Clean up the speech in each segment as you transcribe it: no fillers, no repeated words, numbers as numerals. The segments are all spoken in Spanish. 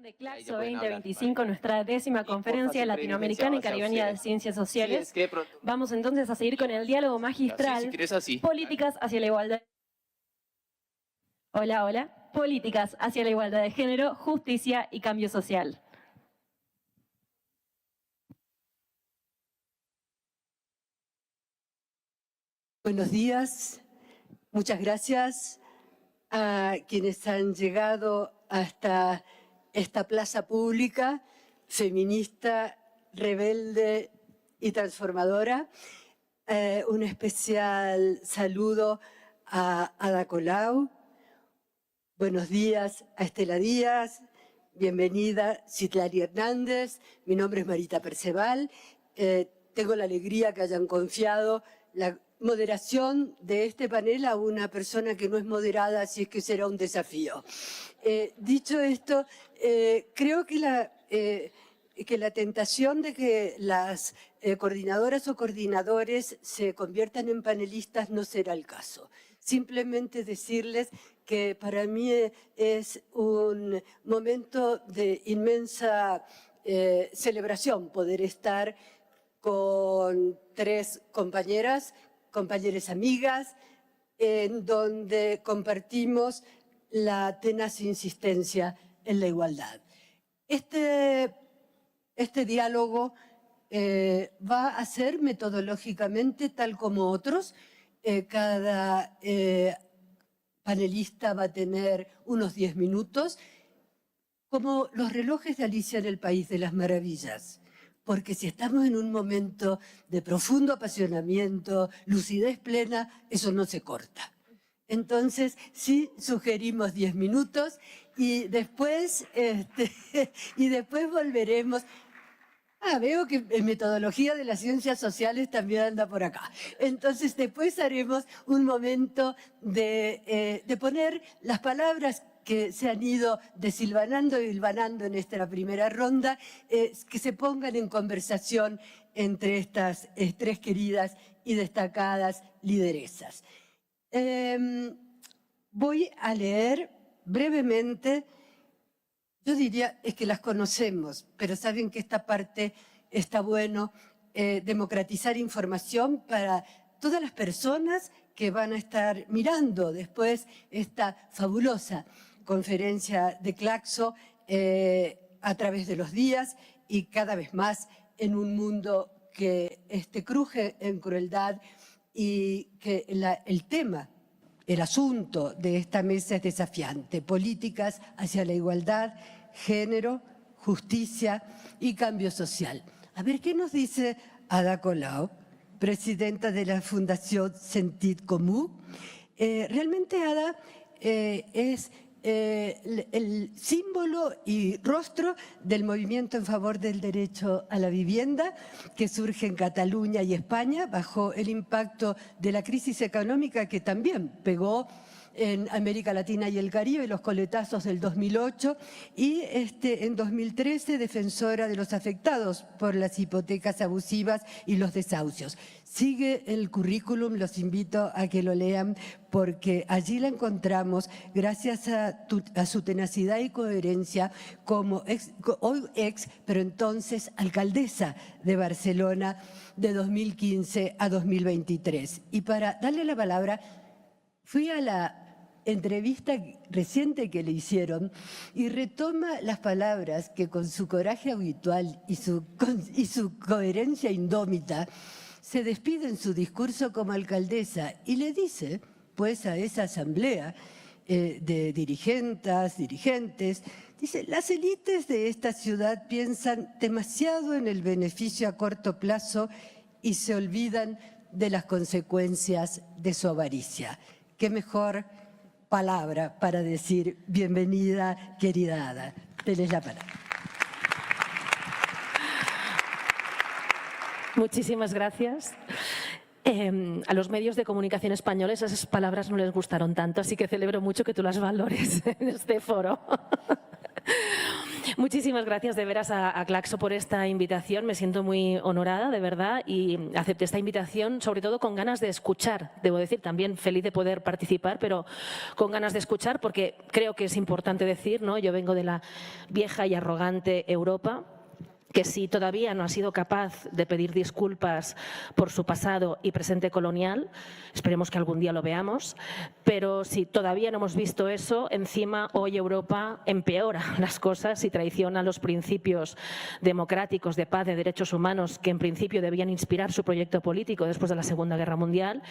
edición de Claxo 2025, nuestra 10ª conferencia latinoamericana y caribeña de ciencias sociales. Vamos entonces a seguir con el diálogo magistral, políticas hacia la igualdad. Hola, hola. Políticas hacia la igualdad de género, justicia y cambio social. Buenos días, muchas gracias a quienes han llegado hasta esta plaza pública, feminista, rebelde y transformadora. Un especial saludo a Ada Colau. Buenos días a Estela Díaz, bienvenida Citlali Hernández. Mi nombre es Marita Perceval. Tengo la alegría que hayan confiado la moderación de este panel a una persona que no es moderada, así es que será un desafío. Dicho esto, creo que la tentación de que las coordinadoras o coordinadores se conviertan en panelistas no será el caso. Simplemente decirles que para mí es un momento de inmensa celebración poder estar con 3 compañeras amigas, en donde compartimos la tenaz insistencia en la igualdad. Este diálogo va a ser metodológicamente tal como otros. Cada panelista va a tener unos 10 minutos, como los relojes de Alicia en el País de las Maravillas. Porque si estamos en un momento de profundo apasionamiento, lucidez plena, eso no se corta. Entonces, sí sugerimos 10 minutos y después volveremos. Veo que en metodología de las ciencias sociales también anda por acá. Entonces, después haremos un momento de poner las palabras que se han ido desilvanando y hilvanando en esta primera ronda, que se pongan en conversación entre estas 3 queridas y destacadas lideresas. Voy a leer brevemente. Yo diría es que las conocemos, pero saben que esta parte está bueno democratizar información para todas las personas que van a estar mirando después esta fabulosa conferencia de Claxo a través de los días y cada vez más en un mundo que cruje en crueldad y que el tema, el asunto de esta mesa es desafiante. Políticas hacia la igualdad, género, justicia y cambio social. A ver, ¿qué nos dice Ada Colau, presidenta de la Fundación Sentit Comú? Realmente Ada es el símbolo y rostro del movimiento en favor del derecho a la vivienda que surge en Cataluña y España bajo el impacto de la crisis económica que también pegó en América Latina y el Caribe, los coletazos del 2008 y en 2013 defensora de los afectados por las hipotecas abusivas y los desahucios. Sigue el currículum, los invito a que lo lean porque allí la encontramos gracias a su tenacidad y coherencia como hoy pero entonces alcaldesa de Barcelona de 2015 a 2023. Y para darle la palabra, fui a la entrevista reciente que le hicieron y retoma las palabras que con su coraje habitual y su coherencia indómita se despide en su discurso como alcaldesa y le dice, pues, a esa asamblea de dirigentes, dice, las élites de esta ciudad piensan demasiado en el beneficio a corto plazo y se olvidan de las consecuencias de su avaricia. Qué mejor palabra para decir bienvenida, querida Ada. Tenés la palabra. Muchísimas gracias. A los medios de comunicación españoles esas palabras no les gustaron tanto, así que celebro mucho que tú las valores en este foro. Muchísimas gracias de veras a Claxo por esta invitación. Me siento muy honorada, de verdad, y acepté esta invitación sobre todo con ganas de escuchar. Debo decir, también feliz de poder participar, pero con ganas de escuchar porque creo que es importante decir, ¿no? Yo vengo de la vieja y arrogante Europa, que si todavía no ha sido capaz de pedir disculpas por su pasado y presente colonial, esperemos que algún día lo veamos, pero si todavía no hemos visto eso, encima hoy Europa empeora las cosas y traiciona los principios democráticos de paz, de derechos humanos, que en principio debían inspirar su proyecto político después de la Segunda Guerra Mundial,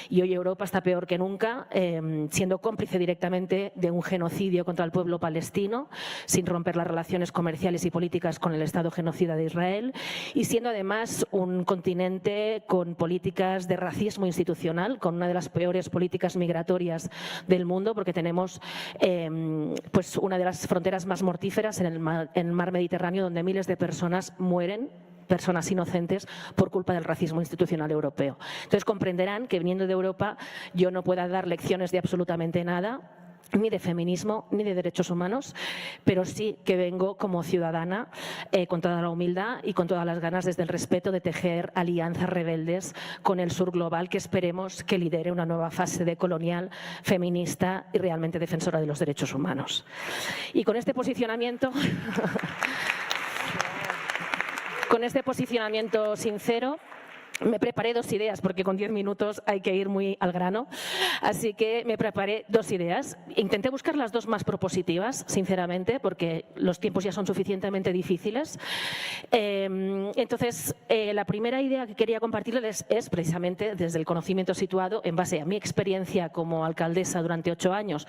y hoy Europa está peor que nunca, siendo cómplice directamente de un genocidio contra el pueblo palestino, sin romper las relaciones comerciales y políticas con el Estado genocida de Israel, y siendo además un continente con políticas de racismo institucional, con una de las peores políticas migratorias del mundo, porque tenemos pues una de las fronteras más mortíferas en el mar Mediterráneo, donde miles de personas mueren, personas inocentes, por culpa del racismo institucional europeo. Entonces comprenderán que viniendo de Europa yo no pueda dar lecciones de absolutamente nada, ni de feminismo, ni de derechos humanos, pero sí que vengo como ciudadana con toda la humildad y con todas las ganas desde el respeto de tejer alianzas rebeldes con el sur global que esperemos que lidere una nueva fase decolonial, feminista y realmente defensora de los derechos humanos. Y con este posicionamiento... con este posicionamiento sincero, me preparé 2 ideas, porque con 10 minutos hay que ir muy al grano. Así que me preparé 2 ideas. Intenté buscar las 2 más propositivas, sinceramente, porque los tiempos ya son suficientemente difíciles. Entonces, la primera idea que quería compartirles es precisamente desde el conocimiento situado en base a mi experiencia como alcaldesa durante 8 años,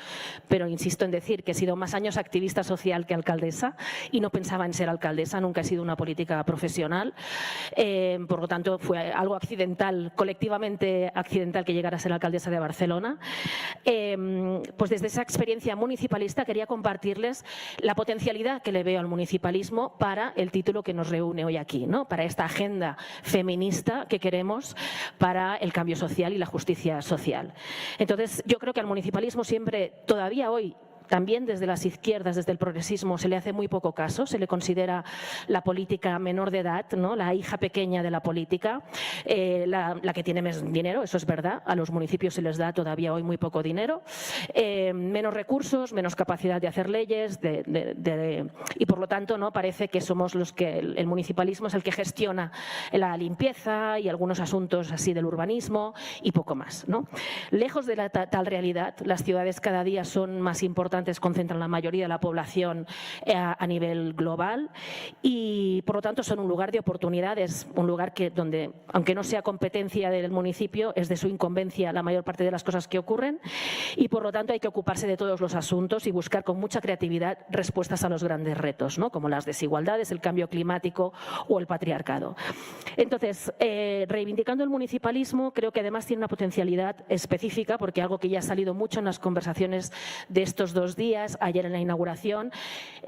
pero insisto en decir que he sido más años activista social que alcaldesa y no pensaba en ser alcaldesa, nunca he sido una política profesional. Por lo tanto, fue algo accidental, colectivamente accidental, que llegara a ser alcaldesa de Barcelona. Pues desde esa experiencia municipalista quería compartirles la potencialidad que le veo al municipalismo para el título que nos reúne hoy aquí, ¿no? Para esta agenda feminista que queremos para el cambio social y la justicia social. Entonces, yo creo que al municipalismo siempre, todavía hoy, también desde las izquierdas, desde el progresismo, se le hace muy poco caso, se le considera la política menor de edad, ¿no? La hija pequeña de la política, la que tiene más dinero, eso es verdad, a los municipios se les da todavía hoy muy poco dinero, menos recursos, menos capacidad de hacer leyes y por lo tanto no parece que somos los que el municipalismo es el que gestiona la limpieza y algunos asuntos así del urbanismo y poco más, ¿no? Lejos de tal realidad, las ciudades cada día son más importantes, concentran la mayoría de la población a nivel global y por lo tanto son un lugar de oportunidades, un lugar donde, aunque no sea competencia del municipio, es de su incumbencia la mayor parte de las cosas que ocurren y por lo tanto hay que ocuparse de todos los asuntos y buscar con mucha creatividad respuestas a los grandes retos, ¿no? Como las desigualdades, el cambio climático o el patriarcado. Entonces, reivindicando el municipalismo, creo que además tiene una potencialidad específica, porque algo que ya ha salido mucho en las conversaciones de estos 2 días, ayer en la inauguración,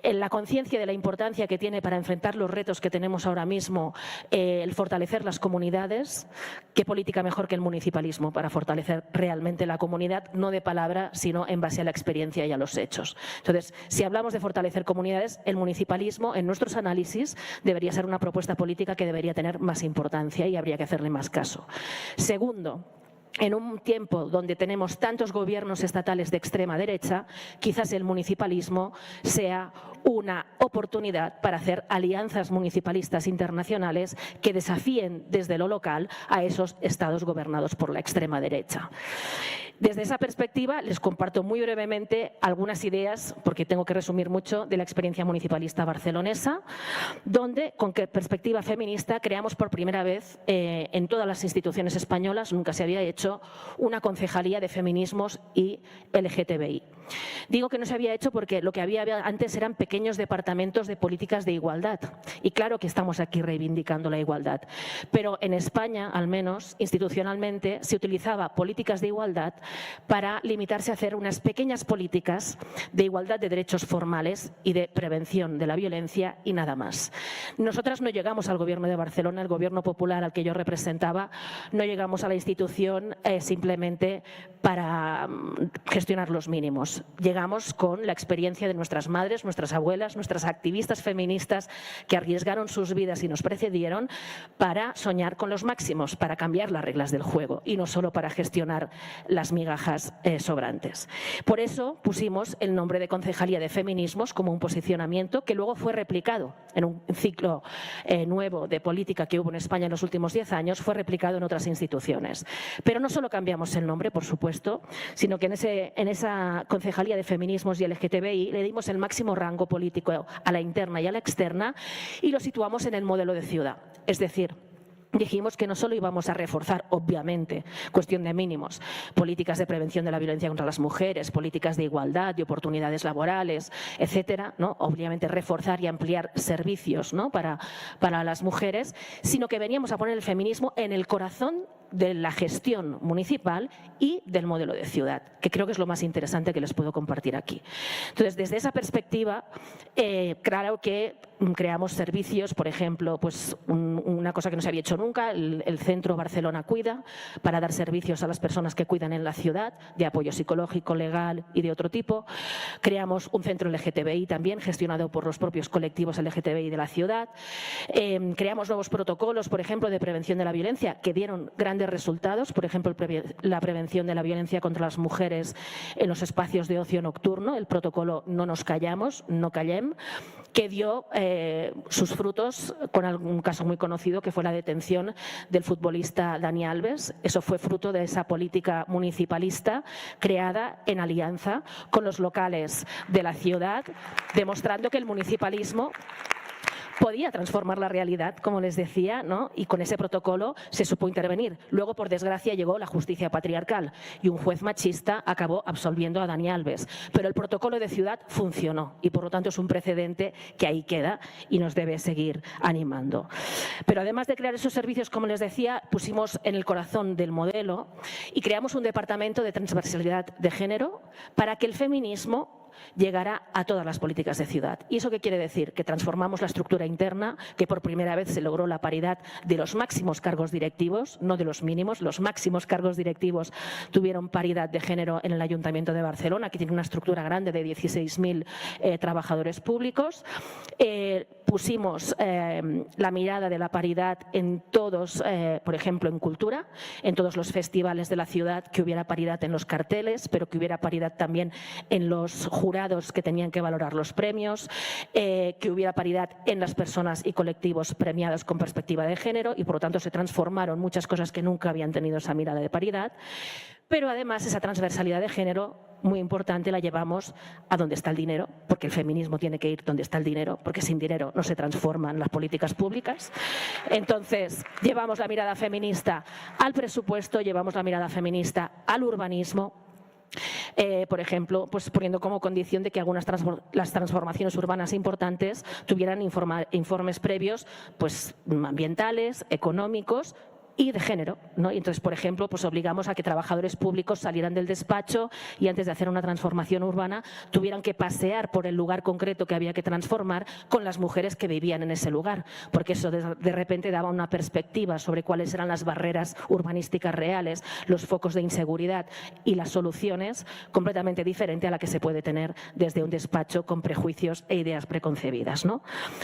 en la conciencia de la importancia que tiene para enfrentar los retos que tenemos ahora mismo el fortalecer las comunidades. ¿Qué política mejor que el municipalismo para fortalecer realmente la comunidad, no de palabra, sino en base a la experiencia y a los hechos? Entonces, si hablamos de fortalecer comunidades, el municipalismo, en nuestros análisis, debería ser una propuesta política que debería tener más importancia y habría que hacerle más caso. Segundo, en un tiempo donde tenemos tantos gobiernos estatales de extrema derecha, quizás el municipalismo sea una oportunidad para hacer alianzas municipalistas internacionales que desafíen desde lo local a esos estados gobernados por la extrema derecha. Desde esa perspectiva les comparto muy brevemente algunas ideas, porque tengo que resumir mucho, de la experiencia municipalista barcelonesa, donde con perspectiva feminista creamos por primera vez en todas las instituciones españolas, nunca se había hecho, una concejalía de feminismos y LGTBI. Digo que no se había hecho porque lo que había antes eran pequeños departamentos de políticas de igualdad. Y claro que estamos aquí reivindicando la igualdad. Pero en España, al menos, institucionalmente, se utilizaba políticas de igualdad para limitarse a hacer unas pequeñas políticas de igualdad de derechos formales y de prevención de la violencia y nada más. Nosotras no llegamos al Gobierno de Barcelona, el Gobierno popular al que yo representaba, no llegamos a la institución simplemente para gestionar los mínimos. llegamos. Llegamos con la experiencia de nuestras madres, nuestras abuelas, nuestras activistas feministas que arriesgaron sus vidas y nos precedieron para soñar con los máximos, para cambiar las reglas del juego y no solo para gestionar las migajas sobrantes. Por eso pusimos el nombre de Concejalía de Feminismos como un posicionamiento que luego fue replicado en un ciclo nuevo de política que hubo en España en los últimos 10 años, fue replicado en otras instituciones. Pero no solo cambiamos el nombre, por supuesto, sino que en esa Concejalía de Feminismos y LGTBI le dimos el máximo rango político a la interna y a la externa y lo situamos en el modelo de ciudad. Es decir, dijimos que no solo íbamos a reforzar, obviamente, cuestión de mínimos, políticas de prevención de la violencia contra las mujeres, políticas de igualdad, de oportunidades laborales, etcétera, ¿no? Obviamente reforzar y ampliar servicios, ¿no? para las mujeres, sino que veníamos a poner el feminismo en el corazón de la gestión municipal y del modelo de ciudad, que creo que es lo más interesante que les puedo compartir aquí. Entonces, desde esa perspectiva, claro que creamos servicios, por ejemplo, pues una cosa que no se había hecho nunca, el Centro Barcelona Cuida, para dar servicios a las personas que cuidan en la ciudad, de apoyo psicológico, legal y de otro tipo. Creamos un centro LGTBI también, gestionado por los propios colectivos LGTBI de la ciudad. Creamos nuevos protocolos, por ejemplo, de prevención de la violencia, que dieron grandes resultados, por ejemplo, la prevención de la violencia contra las mujeres en los espacios de ocio nocturno, el protocolo No nos callamos, no callem, que dio sus frutos con algún caso muy conocido que fue la detención del futbolista Dani Alves. Eso fue fruto de esa política municipalista creada en alianza con los locales de la ciudad, demostrando que el municipalismo podía transformar la realidad, como les decía, ¿no? Y con ese protocolo se supo intervenir. Luego, por desgracia, llegó la justicia patriarcal y un juez machista acabó absolviendo a Dani Alves. Pero el protocolo de ciudad funcionó y, por lo tanto, es un precedente que ahí queda y nos debe seguir animando. Pero además de crear esos servicios, como les decía, pusimos en el corazón del modelo y creamos un departamento de transversalidad de género para que el feminismo llegará a todas las políticas de ciudad. ¿Y eso qué quiere decir? Que transformamos la estructura interna, que por primera vez se logró la paridad de los máximos cargos directivos, no de los mínimos, los máximos cargos directivos tuvieron paridad de género en el Ayuntamiento de Barcelona, que tiene una estructura grande de 16.000 trabajadores públicos. Pusimos la mirada de la paridad en todos, por ejemplo, en cultura, en todos los festivales de la ciudad, que hubiera paridad en los carteles, pero que hubiera paridad también en los jurados que tenían que valorar los premios, que hubiera paridad en las personas y colectivos premiados con perspectiva de género y, por lo tanto, se transformaron muchas cosas que nunca habían tenido esa mirada de paridad. Pero además esa transversalidad de género, muy importante, la llevamos a donde está el dinero, porque el feminismo tiene que ir donde está el dinero, porque sin dinero no se transforman las políticas públicas. Entonces, llevamos la mirada feminista al presupuesto, llevamos la mirada feminista al urbanismo. Por ejemplo, pues poniendo como condición de que algunas las transformaciones urbanas importantes tuvieran informes previos, pues ambientales, económicos y de género, ¿no? Y entonces, por ejemplo, pues obligamos a que trabajadores públicos salieran del despacho y antes de hacer una transformación urbana tuvieran que pasear por el lugar concreto que había que transformar con las mujeres que vivían en ese lugar, porque eso de repente daba una perspectiva sobre cuáles eran las barreras urbanísticas reales, los focos de inseguridad y las soluciones completamente diferente a la que se puede tener desde un despacho con prejuicios e ideas preconcebidas, ¿no?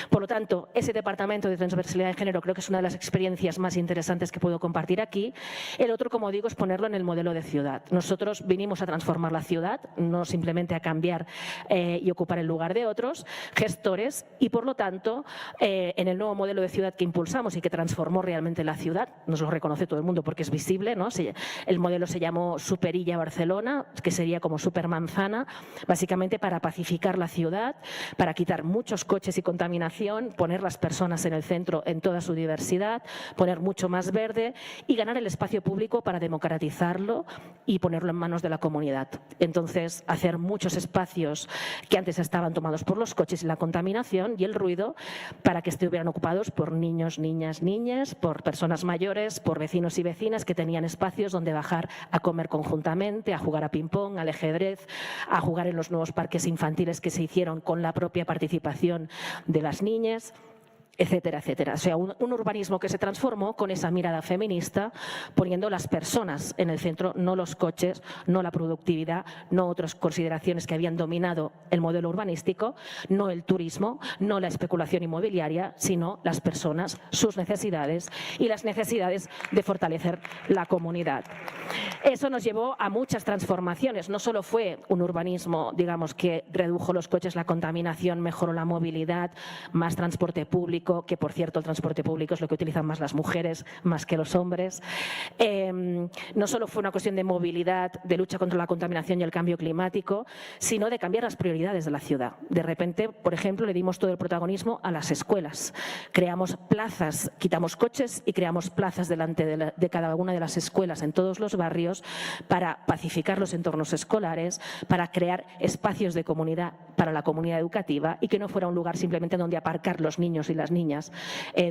Por lo tanto, ese departamento de transversalidad de género creo que es una de las experiencias más interesantes que puedo compartir aquí. El otro, como digo, es ponerlo en el modelo de ciudad. Nosotros vinimos a transformar la ciudad, no simplemente a cambiar y ocupar el lugar de otros gestores y, por lo tanto, en el nuevo modelo de ciudad que impulsamos y que transformó realmente la ciudad, nos lo reconoce todo el mundo porque es visible, ¿no? El modelo se llamó Superilla Barcelona, que sería como Supermanzana, básicamente para pacificar la ciudad, para quitar muchos coches y contaminación, poner las personas en el centro en toda su diversidad, poner mucho más verde y ganar el espacio público para democratizarlo y ponerlo en manos de la comunidad. Entonces, hacer muchos espacios que antes estaban tomados por los coches y la contaminación y el ruido para que estuvieran ocupados por niños, niñas, niñas, por personas mayores, por vecinos y vecinas que tenían espacios donde bajar a comer conjuntamente, a jugar a ping-pong, al ajedrez, a jugar en los nuevos parques infantiles que se hicieron con la propia participación de las niñas. etcétera, etcétera. O sea, un urbanismo que se transformó con esa mirada feminista, poniendo las personas en el centro, no los coches, no la productividad, no otras consideraciones que habían dominado el modelo urbanístico, no el turismo, no la especulación inmobiliaria, sino las personas, sus necesidades y las necesidades de fortalecer la comunidad. Eso nos llevó a muchas transformaciones. No solo fue un urbanismo, digamos, que redujo los coches, la contaminación, mejoró la movilidad, más transporte público, que por cierto el transporte público es lo que utilizan más las mujeres, más que los hombres. No solo fue una cuestión de movilidad, de lucha contra la contaminación y el cambio climático, sino de cambiar las prioridades de la ciudad. De repente, por ejemplo, le dimos todo el protagonismo a las escuelas. Creamos plazas, quitamos coches y creamos plazas delante de cada una de las escuelas en todos los barrios para pacificar los entornos escolares, para crear espacios de comunidad para la comunidad educativa y que no fuera un lugar simplemente donde aparcar los niños y las niñas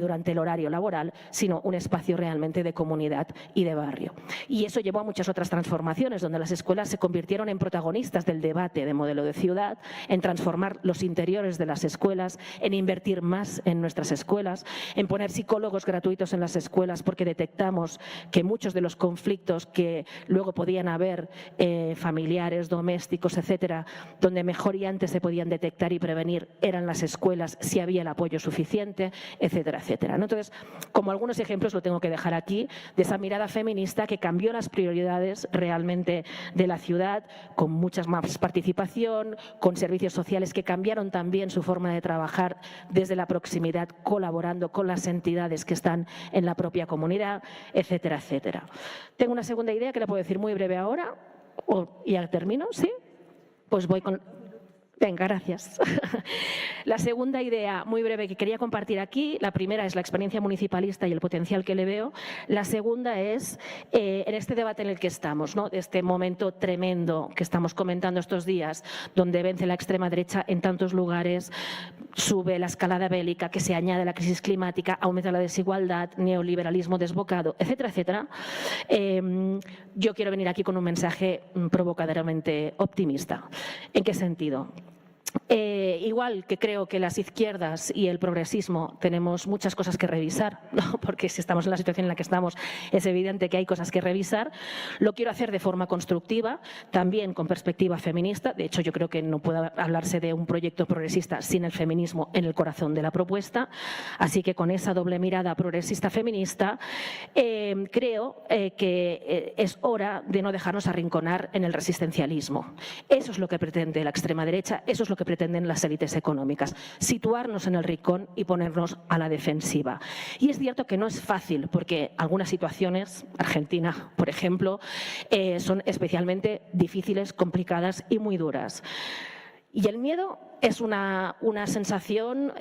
durante el horario laboral, sino un espacio realmente de comunidad y de barrio. Y eso llevó a muchas otras transformaciones, donde las escuelas se convirtieron en protagonistas del debate de modelo de ciudad, en transformar los interiores de las escuelas, en invertir más en nuestras escuelas, en poner psicólogos gratuitos en las escuelas, porque detectamos que muchos de los conflictos que luego podían haber familiares, domésticos, etcétera, donde mejor y antes se podían detectar y prevenir eran las escuelas si había el apoyo suficiente, etcétera, etcétera. Entonces, como algunos ejemplos lo tengo que dejar aquí, de esa mirada feminista que cambió las prioridades realmente de la ciudad, con mucha más participación, con servicios sociales que cambiaron también su forma de trabajar desde la proximidad, colaborando con las entidades que están en la propia comunidad, etcétera, etcétera. Tengo una segunda idea que la puedo decir muy breve ahora, y ya termino, ¿sí? Pues voy con... Venga, gracias. La segunda idea muy breve que quería compartir aquí, la primera es la experiencia municipalista y el potencial que le veo. La segunda es, en este debate en el que estamos, ¿no? Este momento tremendo que estamos comentando estos días, donde vence la extrema derecha en tantos lugares, sube la escalada bélica, que se añade la crisis climática, aumenta la desigualdad, neoliberalismo desbocado, etcétera, etcétera. Yo quiero venir aquí con un mensaje provocadoramente optimista. ¿En qué sentido? Igual que creo que las izquierdas y el progresismo tenemos muchas cosas que revisar, ¿no? Porque si estamos en la situación en la que estamos es evidente que hay cosas que revisar, lo quiero hacer de forma constructiva, también con perspectiva feminista. De hecho, yo creo que no puede hablarse de un proyecto progresista sin el feminismo en el corazón de la propuesta, así que con esa doble mirada progresista-feminista creo que es hora de no dejarnos arrinconar en el resistencialismo. Eso es lo que pretende la extrema derecha, eso es lo que pretenden las élites económicas, situarnos en el rincón y ponernos a la defensiva. Y es cierto que no es fácil, porque algunas situaciones, Argentina, por ejemplo, son especialmente difíciles, complicadas y muy duras. Y el miedo es una sensación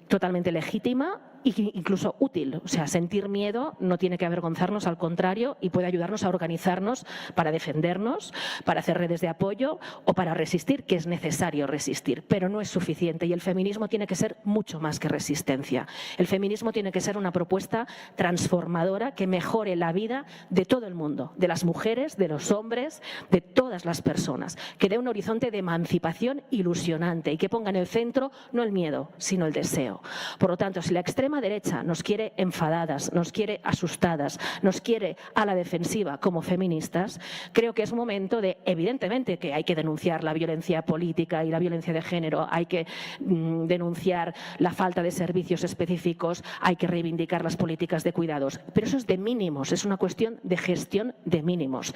totalmente legítima e incluso útil. O sea, sentir miedo no tiene que avergonzarnos, al contrario, y puede ayudarnos a organizarnos para defendernos, para hacer redes de apoyo o para resistir, que es necesario resistir, pero no es suficiente. Y el feminismo tiene que ser mucho más que resistencia. El feminismo tiene que ser una propuesta transformadora que mejore la vida de todo el mundo, de las mujeres, de los hombres, de todas las personas, que dé un horizonte de emancipación ilusionante y que ponga en el centro no el miedo, sino el deseo. Por lo tanto, si la extrema derecha nos quiere enfadadas, nos quiere asustadas, nos quiere a la defensiva como feministas, creo que es momento de, evidentemente, que hay que denunciar la violencia política y la violencia de género, hay que denunciar la falta de servicios específicos, hay que reivindicar las políticas de cuidados, pero eso es de mínimos, es una cuestión de gestión de mínimos.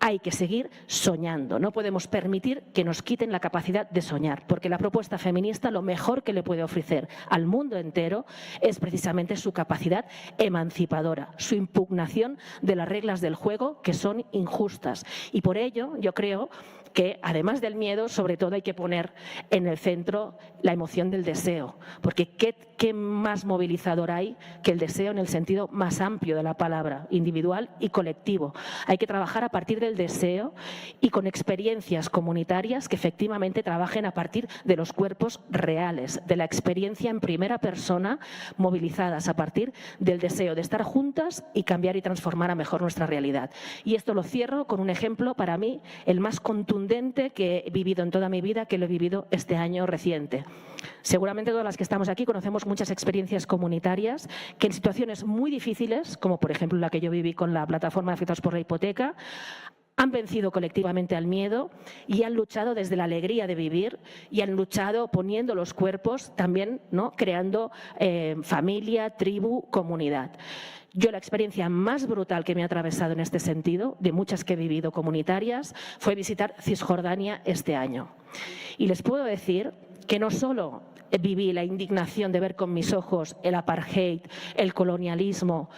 Hay que seguir soñando, no podemos permitir que nos quiten la capacidad de soñar, porque la propuesta feminista lo mejor que le puede ofrecer al mundo entero es precisamente su capacidad emancipadora, su impugnación de las reglas del juego que son injustas. Y por ello yo creo que además del miedo, sobre todo hay que poner en el centro la emoción del deseo, porque ¿qué más movilizador hay que el deseo en el sentido más amplio de la palabra, individual y colectivo? Hay que trabajar a partir del deseo y con experiencias comunitarias que efectivamente trabajen a partir de los cuerpos reales, de la experiencia en primera persona movilizadas a partir del deseo de estar juntas y cambiar y transformar a mejor nuestra realidad. Y esto lo cierro con un ejemplo, para mí, el más contundente que he vivido en toda mi vida, que lo he vivido este año reciente. Seguramente todas las que estamos aquí conocemos muchas experiencias comunitarias que en situaciones muy difíciles, como por ejemplo la que yo viví con la plataforma de afectados por la hipoteca, han vencido colectivamente al miedo y han luchado desde la alegría de vivir y han luchado poniendo los cuerpos también, ¿no?, creando familia, tribu, comunidad. Yo la experiencia más brutal que me ha atravesado en este sentido, de muchas que he vivido comunitarias, fue visitar Cisjordania este año. Y les puedo decir que no solo viví la indignación de ver con mis ojos el apartheid, el colonialismo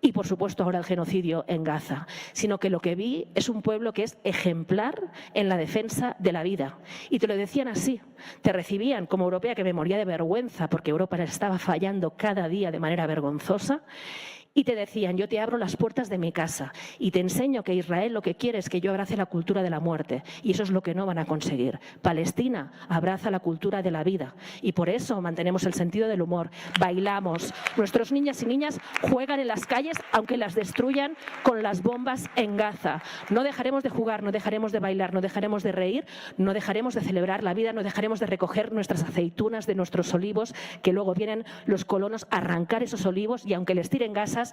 y, por supuesto, ahora el genocidio en Gaza, sino que lo que vi es un pueblo que es ejemplar en la defensa de la vida. Y te lo decían así, te recibían como europea, que me moría de vergüenza porque Europa estaba fallando cada día de manera vergonzosa. Y te decían, yo te abro las puertas de mi casa y te enseño que Israel lo que quiere es que yo abrace la cultura de la muerte. Y eso es lo que no van a conseguir. Palestina abraza la cultura de la vida. Y por eso mantenemos el sentido del humor. Bailamos. Nuestros niñas y niñas juegan en las calles, aunque las destruyan con las bombas en Gaza. No dejaremos de jugar, no dejaremos de bailar, no dejaremos de reír, no dejaremos de celebrar la vida, no dejaremos de recoger nuestras aceitunas de nuestros olivos, que luego vienen los colonos a arrancar esos olivos y aunque les tiren gases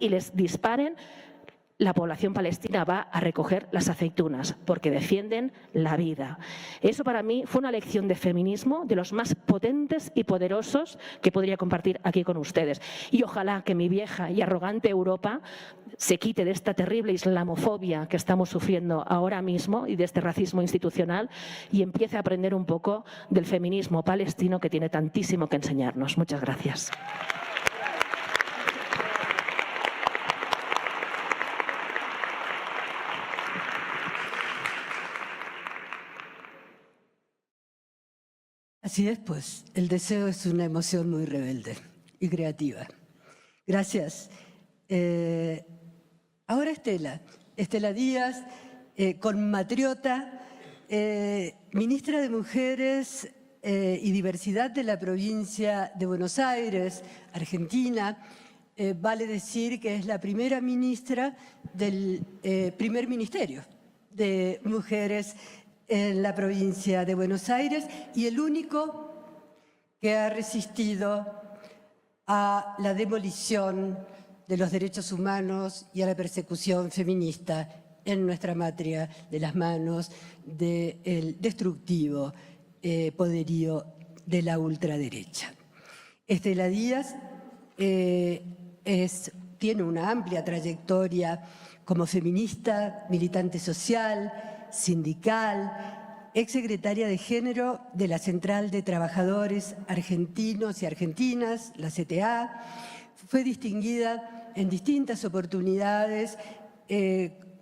y les disparen, la población palestina va a recoger las aceitunas porque defienden la vida. Eso para mí fue una lección de feminismo de los más potentes y poderosos que podría compartir aquí con ustedes. Y ojalá que mi vieja y arrogante Europa se quite de esta terrible islamofobia que estamos sufriendo ahora mismo y de este racismo institucional y empiece a aprender un poco del feminismo palestino, que tiene tantísimo que enseñarnos. Muchas gracias. Así es, pues, el deseo es una emoción muy rebelde y creativa. Gracias. Ahora Estela Díaz, compatriota, ministra de Mujeres y Diversidad de la provincia de Buenos Aires, Argentina. Vale decir que es la primera ministra del primer ministerio de Mujeres en la provincia de Buenos Aires y el único que ha resistido a la demolición de los derechos humanos y a la persecución feminista en nuestra patria de las manos del destructivo poderío de la ultraderecha. Estela Díaz tiene una amplia trayectoria como feminista, militante social, sindical, exsecretaria de Género de la Central de Trabajadores Argentinos y Argentinas, la CTA. Fue distinguida en distintas oportunidades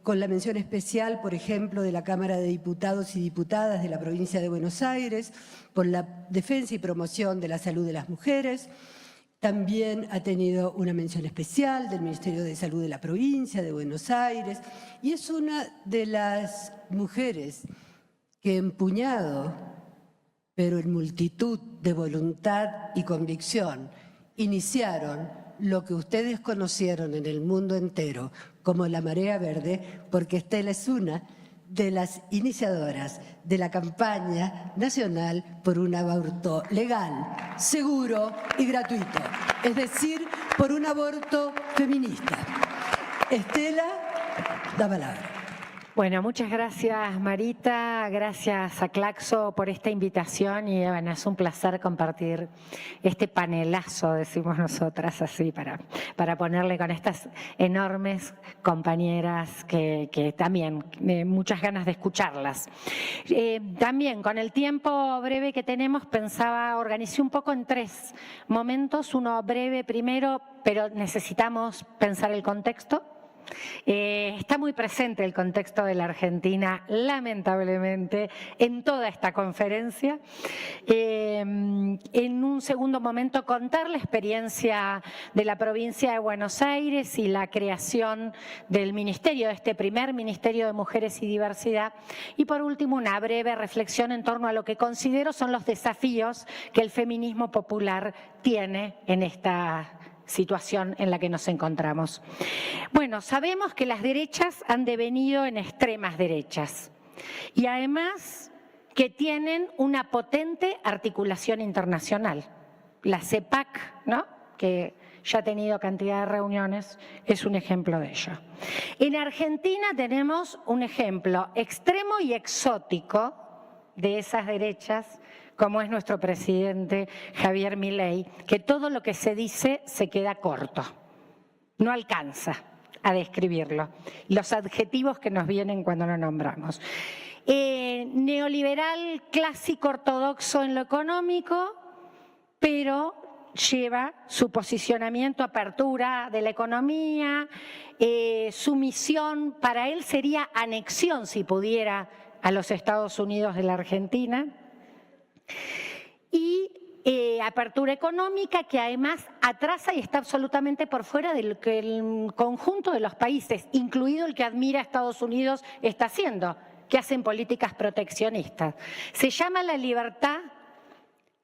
con la mención especial, por ejemplo, de la Cámara de Diputados y Diputadas de la provincia de Buenos Aires por la defensa y promoción de la salud de las mujeres. También ha tenido una mención especial del Ministerio de Salud de la provincia de Buenos Aires y es una de las mujeres que empuñado, pero en multitud de voluntad y convicción, iniciaron lo que ustedes conocieron en el mundo entero como la Marea Verde, porque Estela es una de las iniciadoras de la campaña nacional por un aborto legal, seguro y gratuito, es decir, por un aborto feminista. Estela, la palabra. Bueno, muchas gracias Marita, gracias a Claxo por esta invitación y bueno, es un placer compartir este panelazo, decimos nosotras así, para ponerle con estas enormes compañeras que también muchas ganas de escucharlas. También con el tiempo breve que tenemos organicé un poco en 3 momentos, uno breve primero, pero necesitamos pensar el contexto. Está muy presente el contexto de la Argentina, lamentablemente, en toda esta conferencia. En un segundo momento, contar la experiencia de la provincia de Buenos Aires y la creación del ministerio, de este primer Ministerio de Mujeres y Diversidad. Y por último, una breve reflexión en torno a lo que considero son los desafíos que el feminismo popular tiene en esta situación en la que nos encontramos. Bueno, sabemos que las derechas han devenido en extremas derechas y además que tienen una potente articulación internacional. La CEPAC, ¿no?, que ya ha tenido cantidad de reuniones, es un ejemplo de ello. En Argentina tenemos un ejemplo extremo y exótico de esas derechas, como es nuestro presidente Javier Milei, que todo lo que se dice se queda corto, no alcanza a describirlo. Los adjetivos que nos vienen cuando lo nombramos. Neoliberal, clásico, ortodoxo en lo económico, pero lleva su posicionamiento, apertura de la economía, su misión para él sería anexión, si pudiera, a los Estados Unidos de la Argentina. Y apertura económica que además atrasa y está absolutamente por fuera de lo que el conjunto de los países, incluido el que admira a Estados Unidos, está haciendo, que hacen políticas proteccionistas. Se llama la libertad,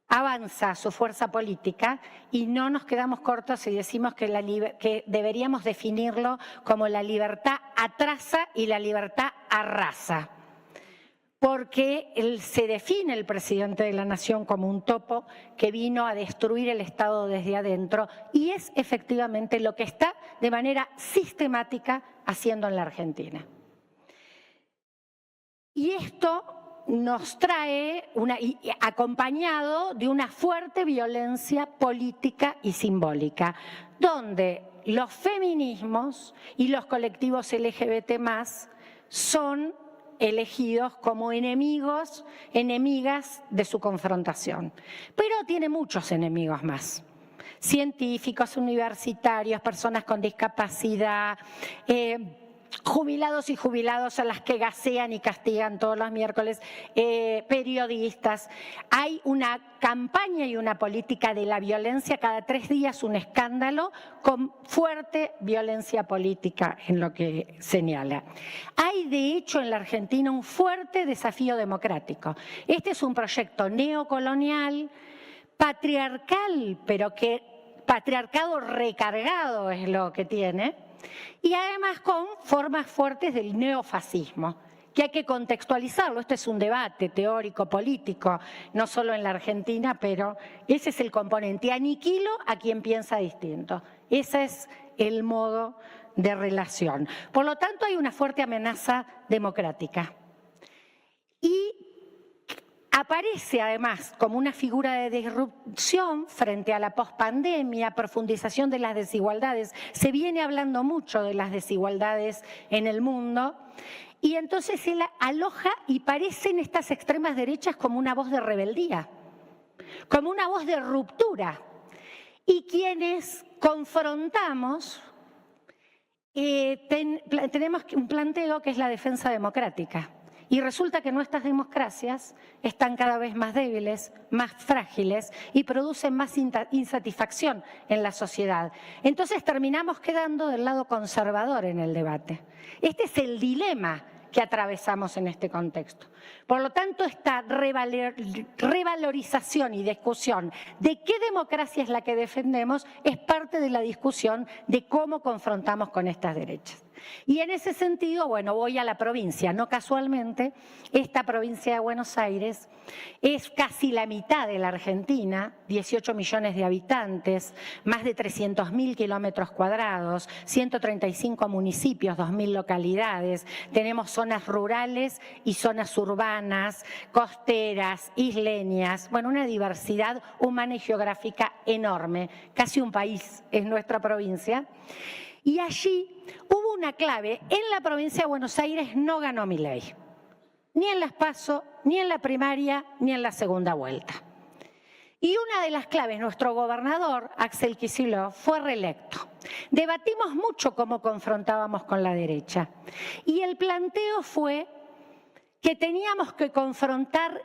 avanza su fuerza política y no nos quedamos cortos si decimos que deberíamos definirlo como la libertad atrasa y la libertad arrasa. Porque se define el presidente de la Nación como un topo que vino a destruir el Estado desde adentro y es efectivamente lo que está de manera sistemática haciendo en la Argentina. Y esto nos trae, acompañado de una fuerte violencia política y simbólica, donde los feminismos y los colectivos LGBT+ son elegidos como enemigos, enemigas de su confrontación. Pero tiene muchos enemigos más. Científicos, universitarios, personas con discapacidad, jubilados y jubilados a las que gasean y castigan todos los miércoles, periodistas. Hay una campaña y una política de la violencia, cada 3 días un escándalo con fuerte violencia política en lo que señala. Hay de hecho en la Argentina un fuerte desafío democrático. Este es un proyecto neocolonial, patriarcal, pero que patriarcado recargado es lo que tiene, y además con formas fuertes del neofascismo, que hay que contextualizarlo. Este es un debate teórico, político, no solo en la Argentina, pero ese es el componente. Aniquilo a quien piensa distinto. Ese es el modo de relación. Por lo tanto, hay una fuerte amenaza democrática. Y aparece además como una figura de disrupción frente a la pospandemia, profundización de las desigualdades. Se viene hablando mucho de las desigualdades en el mundo y entonces él aloja y parecen estas extremas derechas como una voz de rebeldía, como una voz de ruptura. Y quienes confrontamos tenemos un planteo que es la defensa democrática. Y resulta que nuestras democracias están cada vez más débiles, más frágiles y producen más insatisfacción en la sociedad. Entonces terminamos quedando del lado conservador en el debate. Este es el dilema que atravesamos en este contexto. Por lo tanto, esta revalorización y discusión de qué democracia es la que defendemos es parte de la discusión de cómo confrontamos con estas derechas. Y en ese sentido, bueno, voy a la provincia. No casualmente, esta provincia de Buenos Aires es casi la mitad de la Argentina, 18 millones de habitantes, más de 300.000 kilómetros cuadrados, 135 municipios, 2.000 localidades. Tenemos zonas rurales y zonas urbanas, costeras, isleñas. Bueno, una diversidad humana y geográfica enorme. Casi un país es nuestra provincia. Y allí hubo una clave. En la provincia de Buenos Aires no ganó Milei, ni en las PASO, ni en la primaria, ni en la segunda vuelta. Y una de las claves, nuestro gobernador, Axel Kicillof, fue reelecto. Debatimos mucho cómo confrontábamos con la derecha. Y el planteo fue que teníamos que confrontar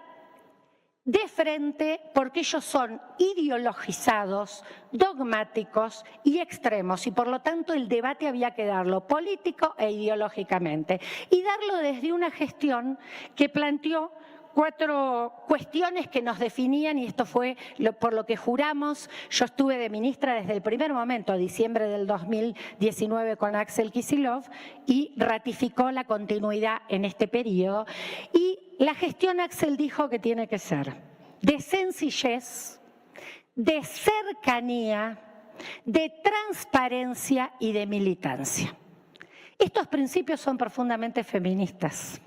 de frente porque ellos son ideologizados, dogmáticos y extremos, y por lo tanto el debate había que darlo político e ideológicamente, y darlo desde una gestión que planteó 4 cuestiones que nos definían, y esto fue por lo que juramos. Yo estuve de ministra desde el primer momento, diciembre del 2019, con Axel Kicillof, y ratificó la continuidad en este periodo. Y la gestión, Axel dijo que tiene que ser de sencillez, de cercanía, de transparencia y de militancia. Estos principios son profundamente feministas,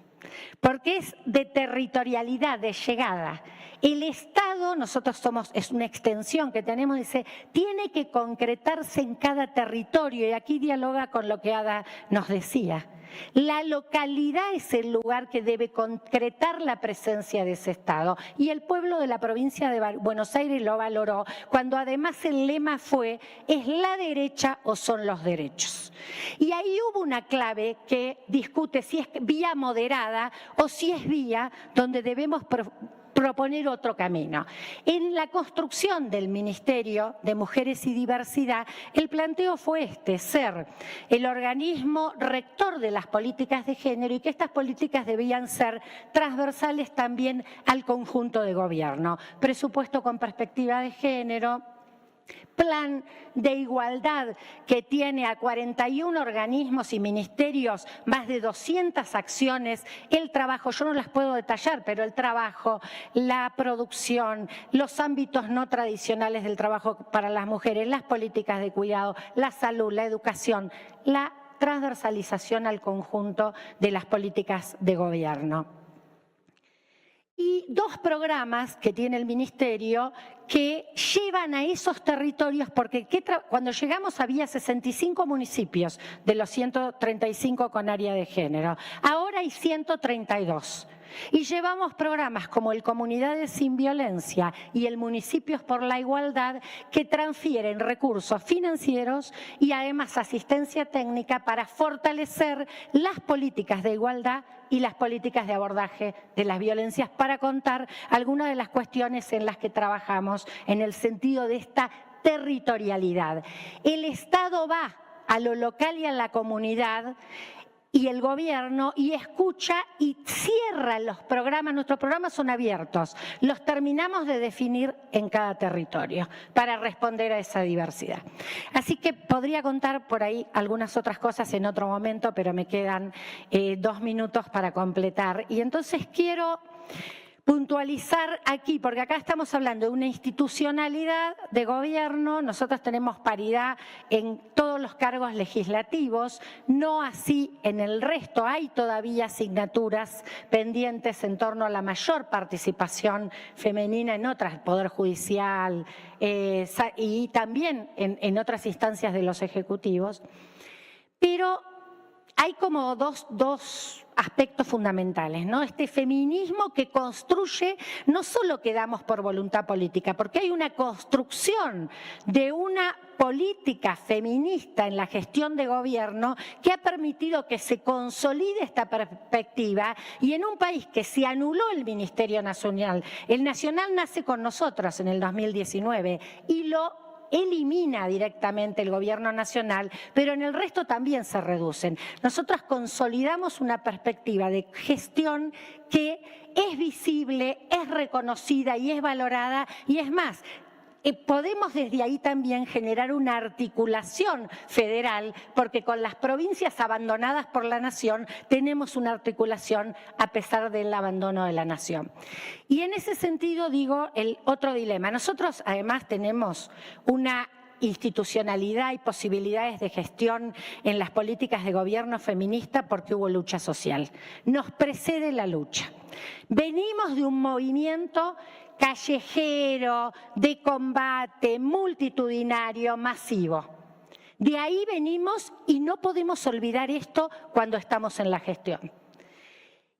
porque es de territorialidad, de llegada. El Estado, nosotros es una extensión que tenemos, dice, tiene que concretarse en cada territorio, y aquí dialoga con lo que Ada nos decía. La localidad es el lugar que debe concretar la presencia de ese Estado, y el pueblo de la provincia de Buenos Aires lo valoró cuando además el lema fue ¿es la derecha o son los derechos? Y ahí hubo una clave que discute si es vía moderada o si es vía donde debemos proponer otro camino. En la construcción del Ministerio de Mujeres y Diversidad, el planteo fue ser el organismo rector de las políticas de género, y que estas políticas debían ser transversales también al conjunto de gobierno. Presupuesto con perspectiva de género, plan de igualdad que tiene a 41 organismos y ministerios, más de 200 acciones, el trabajo, yo no las puedo detallar, pero el trabajo, la producción, los ámbitos no tradicionales del trabajo para las mujeres, las políticas de cuidado, la salud, la educación, la transversalización al conjunto de las políticas de gobierno. Y 2 programas que tiene el Ministerio que llevan a esos territorios, porque cuando llegamos había 65 municipios de los 135 con área de género. Ahora hay 132. Y llevamos programas como el Comunidades sin Violencia y el Municipios por la Igualdad, que transfieren recursos financieros y además asistencia técnica para fortalecer las políticas de igualdad y las políticas de abordaje de las violencias, para contar algunas de las cuestiones en las que trabajamos en el sentido de esta territorialidad. El Estado va a lo local y a la comunidad, y el gobierno, y escucha y cierra los programas. Nuestros programas son abiertos, los terminamos de definir en cada territorio para responder a esa diversidad. Así que podría contar por ahí algunas otras cosas en otro momento, pero me quedan 2 minutos para completar. Y entonces quiero puntualizar aquí, porque acá estamos hablando de una institucionalidad de gobierno. Nosotros tenemos paridad en todos los cargos legislativos, no así en el resto. Hay todavía asignaturas pendientes en torno a la mayor participación femenina en otras, Poder Judicial y también en otras instancias de los ejecutivos. Pero hay como dos aspectos fundamentales, ¿no? Este feminismo que construye, no solo que damos por voluntad política, porque hay una construcción de una política feminista en la gestión de gobierno que ha permitido que se consolide esta perspectiva, y en un país que se anuló el Ministerio Nacional. El Nacional nace con nosotros en el 2019 y lo elimina directamente el gobierno nacional, pero en el resto también se reducen. Nosotros consolidamos una perspectiva de gestión que es visible, es reconocida y es valorada, y es más, podemos desde ahí también generar una articulación federal, porque con las provincias abandonadas por la nación tenemos una articulación a pesar del abandono de la nación. Y en ese sentido digo el otro dilema. Nosotros además tenemos una institucionalidad y posibilidades de gestión en las políticas de gobierno feminista porque hubo lucha social. Nos precede la lucha. Venimos de un movimiento callejero, de combate, multitudinario, masivo. De ahí venimos y no podemos olvidar esto cuando estamos en la gestión.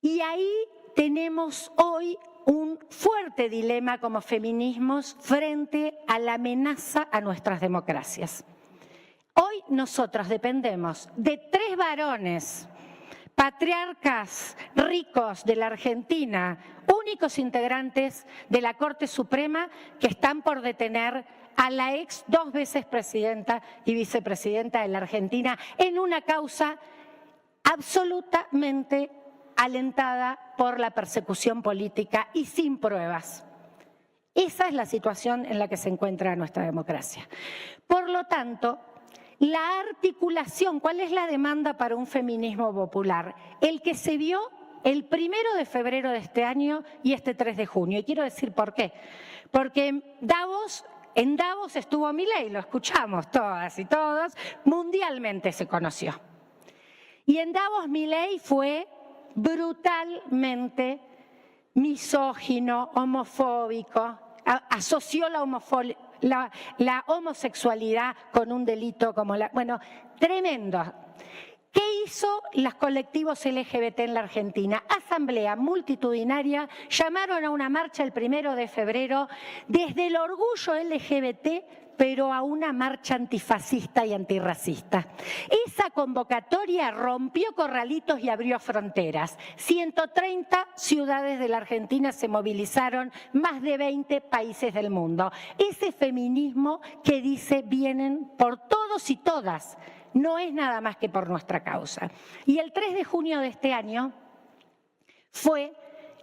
Y ahí tenemos hoy un fuerte dilema como feminismos frente a la amenaza a nuestras democracias. Hoy nosotros dependemos de 3 varones, patriarcas ricos de la Argentina, únicos integrantes de la Corte Suprema que están por detener a la ex 2 veces presidenta y vicepresidenta de la Argentina en una causa absolutamente alentada por la persecución política y sin pruebas. Esa es la situación en la que se encuentra nuestra democracia. Por lo tanto, la articulación, ¿cuál es la demanda para un feminismo popular? El que se vio el 1 de febrero de este año y este 3 de junio. Y quiero decir por qué. Porque en Davos estuvo Milei, lo escuchamos todas y todos, mundialmente se conoció. Y en Davos Milei fue brutalmente misógino, homofóbico, asoció la homosexualidad con un delito como la... Bueno, tremendo. ¿Qué hizo los colectivos LGBT en la Argentina? Asamblea multitudinaria, llamaron a una marcha el 1 de febrero desde el orgullo LGBT, pero a una marcha antifascista y antirracista. Esa convocatoria rompió corralitos y abrió fronteras. 130 ciudades de la Argentina se movilizaron, más de 20 países del mundo. Ese feminismo que dice vienen por todos y todas, no es nada más que por nuestra causa. Y el 3 de junio de este año fue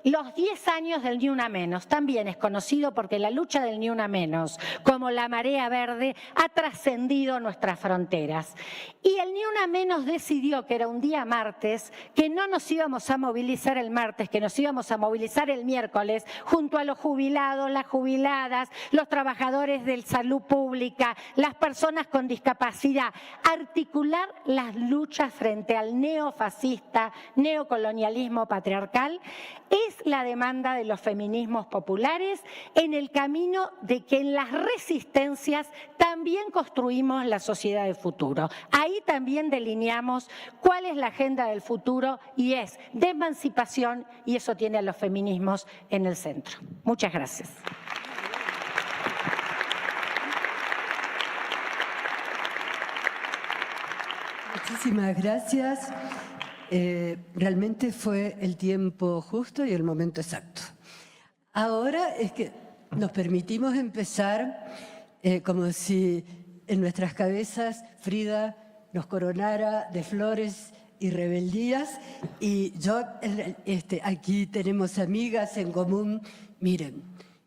los 10 años del Ni Una Menos. También es conocido porque la lucha del Ni Una Menos, como la marea verde, ha trascendido nuestras fronteras. Y el Ni Una Menos decidió que era un día martes, que no nos íbamos a movilizar el martes, que nos íbamos a movilizar el miércoles, junto a los jubilados, las jubiladas, los trabajadores de salud pública, las personas con discapacidad. Articular las luchas frente al neofascista, neocolonialismo patriarcal, es la demanda de los feminismos populares en el camino de que en las resistencias también construimos la sociedad del futuro. Ahí también delineamos cuál es la agenda del futuro y es de emancipación, y eso tiene a los feminismos en el centro. Muchas gracias. Muchísimas gracias. Realmente fue el tiempo justo y el momento exacto. Ahora es que nos permitimos empezar como si en nuestras cabezas Frida nos coronara de flores y rebeldías, y yo aquí tenemos amigas en común. Miren,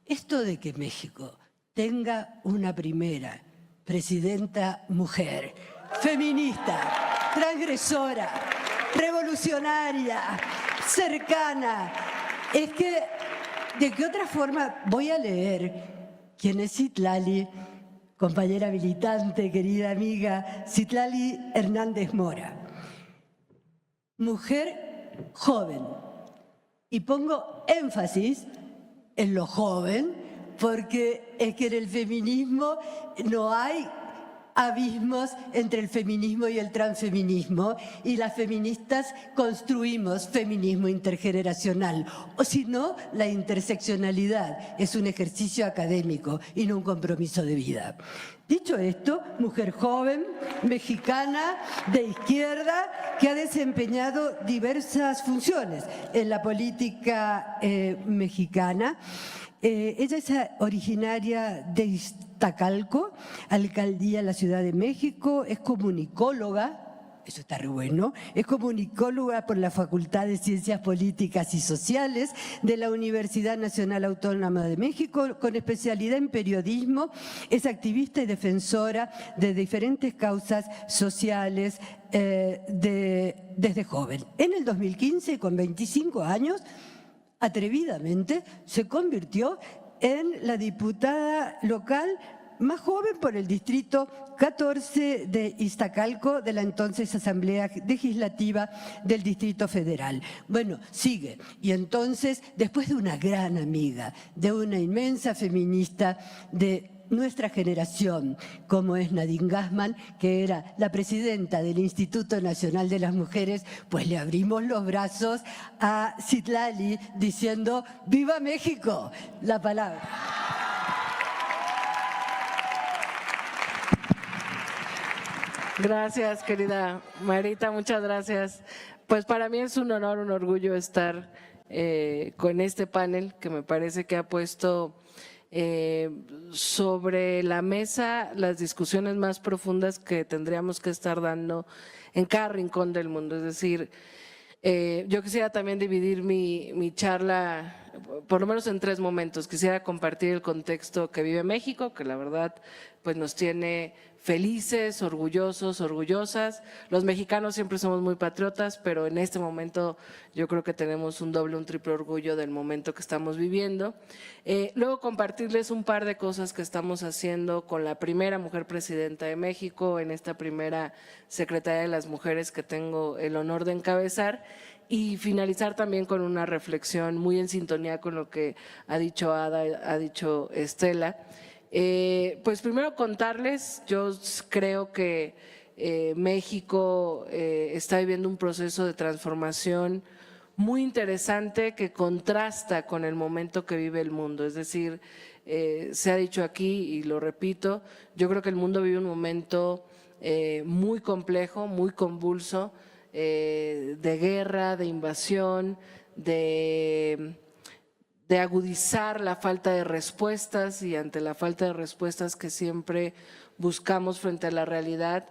esto de que México tenga una primera presidenta mujer, feminista, transgresora, revolucionaria, cercana. Es que, ¿de qué otra forma? Voy a leer quién es Citlali, compañera militante, querida amiga, Citlali Hernández Mora. Mujer joven. Y pongo énfasis en lo joven, porque es que en el feminismo no hay abismos entre el feminismo y el transfeminismo, y las feministas construimos feminismo intergeneracional, o si no, la interseccionalidad es un ejercicio académico y no un compromiso de vida. Dicho esto, mujer joven, mexicana, de izquierda, que ha desempeñado diversas funciones en la política mexicana. Ella es originaria de Iztacalco, alcaldía de la Ciudad de México, es comunicóloga, eso está re bueno, es comunicóloga por la Facultad de Ciencias Políticas y Sociales de la Universidad Nacional Autónoma de México, con especialidad en periodismo, es activista y defensora de diferentes causas sociales desde joven. En el 2015, con 25 años, atrevidamente se convirtió en la diputada local más joven por el distrito 14 de Iztacalco de la entonces Asamblea Legislativa del Distrito Federal. Bueno, sigue. Y entonces, después de una gran amiga, de una inmensa feminista de nuestra generación, como es Nadine Gassman, que era la presidenta del Instituto Nacional de las Mujeres, pues le abrimos los brazos a Citlali diciendo ¡Viva México! La palabra. Gracias, querida Marita, muchas gracias. Pues para mí es un honor, un orgullo estar con este panel que me parece que ha puesto sobre la mesa las discusiones más profundas que tendríamos que estar dando en cada rincón del mundo. Es decir, yo quisiera también dividir mi charla por lo menos en 3 momentos. Quisiera compartir el contexto que vive México, que la verdad pues nos tiene felices, orgullosos, orgullosas. Los mexicanos siempre somos muy patriotas, pero en este momento yo creo que tenemos un doble, un triple orgullo del momento que estamos viviendo. Luego compartirles un par de cosas que estamos haciendo con la primera mujer presidenta de México, en esta primera Secretaría de las Mujeres que tengo el honor de encabezar, y finalizar también con una reflexión muy en sintonía con lo que ha dicho Ada, ha dicho Estela. Pues primero contarles, yo creo que México está viviendo un proceso de transformación muy interesante que contrasta con el momento que vive el mundo. Es decir, se ha dicho aquí y lo repito, yo creo que el mundo vive un momento muy complejo, muy convulso, de guerra, de invasión, de agudizar la falta de respuestas, y ante la falta de respuestas que siempre buscamos frente a la realidad,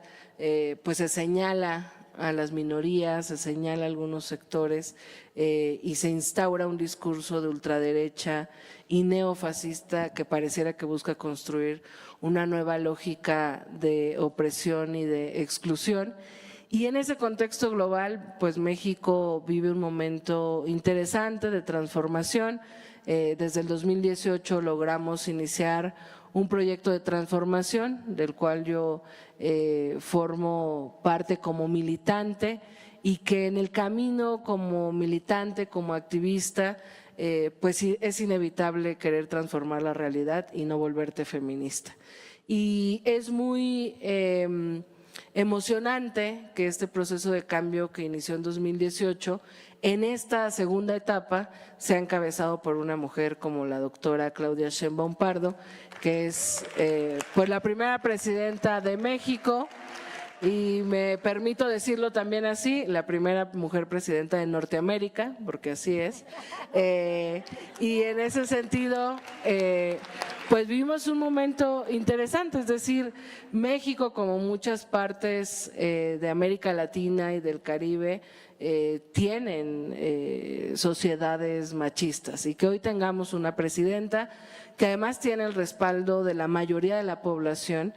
pues se señala a las minorías, se señala a algunos sectores y se instaura un discurso de ultraderecha y neofascista que pareciera que busca construir una nueva lógica de opresión y de exclusión. Y en ese contexto global, pues México vive un momento interesante de transformación. Desde el 2018 logramos iniciar un proyecto de transformación del cual yo formo parte como militante, y que en el camino como militante, como activista, pues es inevitable querer transformar la realidad y no volverte feminista. Y es muy emocionante que este proceso de cambio que inició en 2018, en esta segunda etapa sea encabezado por una mujer como la doctora Claudia Sheinbaum Pardo, que es pues la primera presidenta de México, y me permito decirlo también así, la primera mujer presidenta de Norteamérica, porque así es. Y en ese sentido, pues vivimos un momento interesante, es decir, México, como muchas partes de América Latina y del Caribe, tienen sociedades machistas, y que hoy tengamos una presidenta que además tiene el respaldo de la mayoría de la población,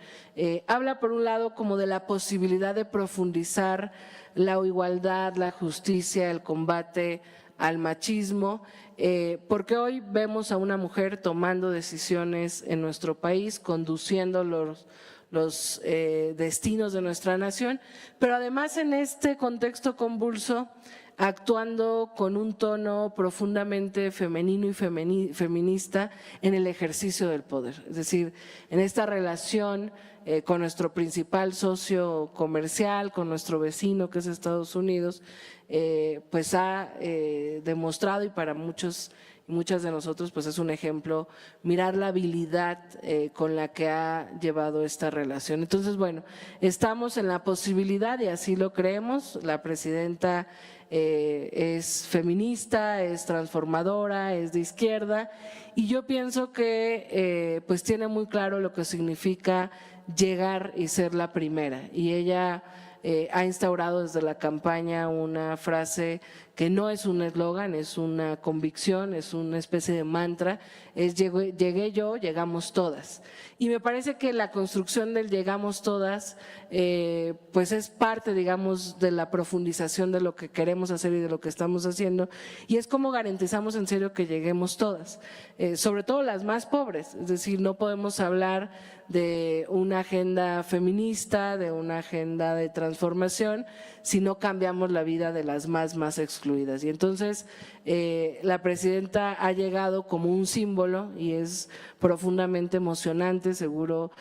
habla por un lado como de la posibilidad de profundizar la igualdad, la justicia, el combate al machismo, porque hoy vemos a una mujer tomando decisiones en nuestro país, conduciendo los destinos de nuestra nación, pero además en este contexto convulso, actuando con un tono profundamente femenino y feminista en el ejercicio del poder. Es decir, en esta relación con nuestro principal socio comercial, con nuestro vecino que es Estados Unidos, pues ha demostrado, y para muchos y muchas de nosotros pues es un ejemplo, mirar la habilidad con la que ha llevado esta relación. Entonces, bueno, estamos en la posibilidad, y así lo creemos, la presidenta es feminista, es transformadora, es de izquierda, y yo pienso que pues tiene muy claro lo que significa llegar y ser la primera, y ella ha instaurado desde la campaña una frase que no es un eslogan, es una convicción, es una especie de mantra, es llegué yo, llegamos todas. Y me parece que la construcción del llegamos todas pues es parte, digamos, de la profundización de lo que queremos hacer y de lo que estamos haciendo, y es como garantizamos en serio que lleguemos todas, sobre todo las más pobres. Es decir, no podemos hablar de una agenda feminista, de una agenda de transformación, si no cambiamos la vida de las más excluidas. excluidas. Y entonces la presidenta ha llegado como un símbolo y es profundamente emocionante, seguro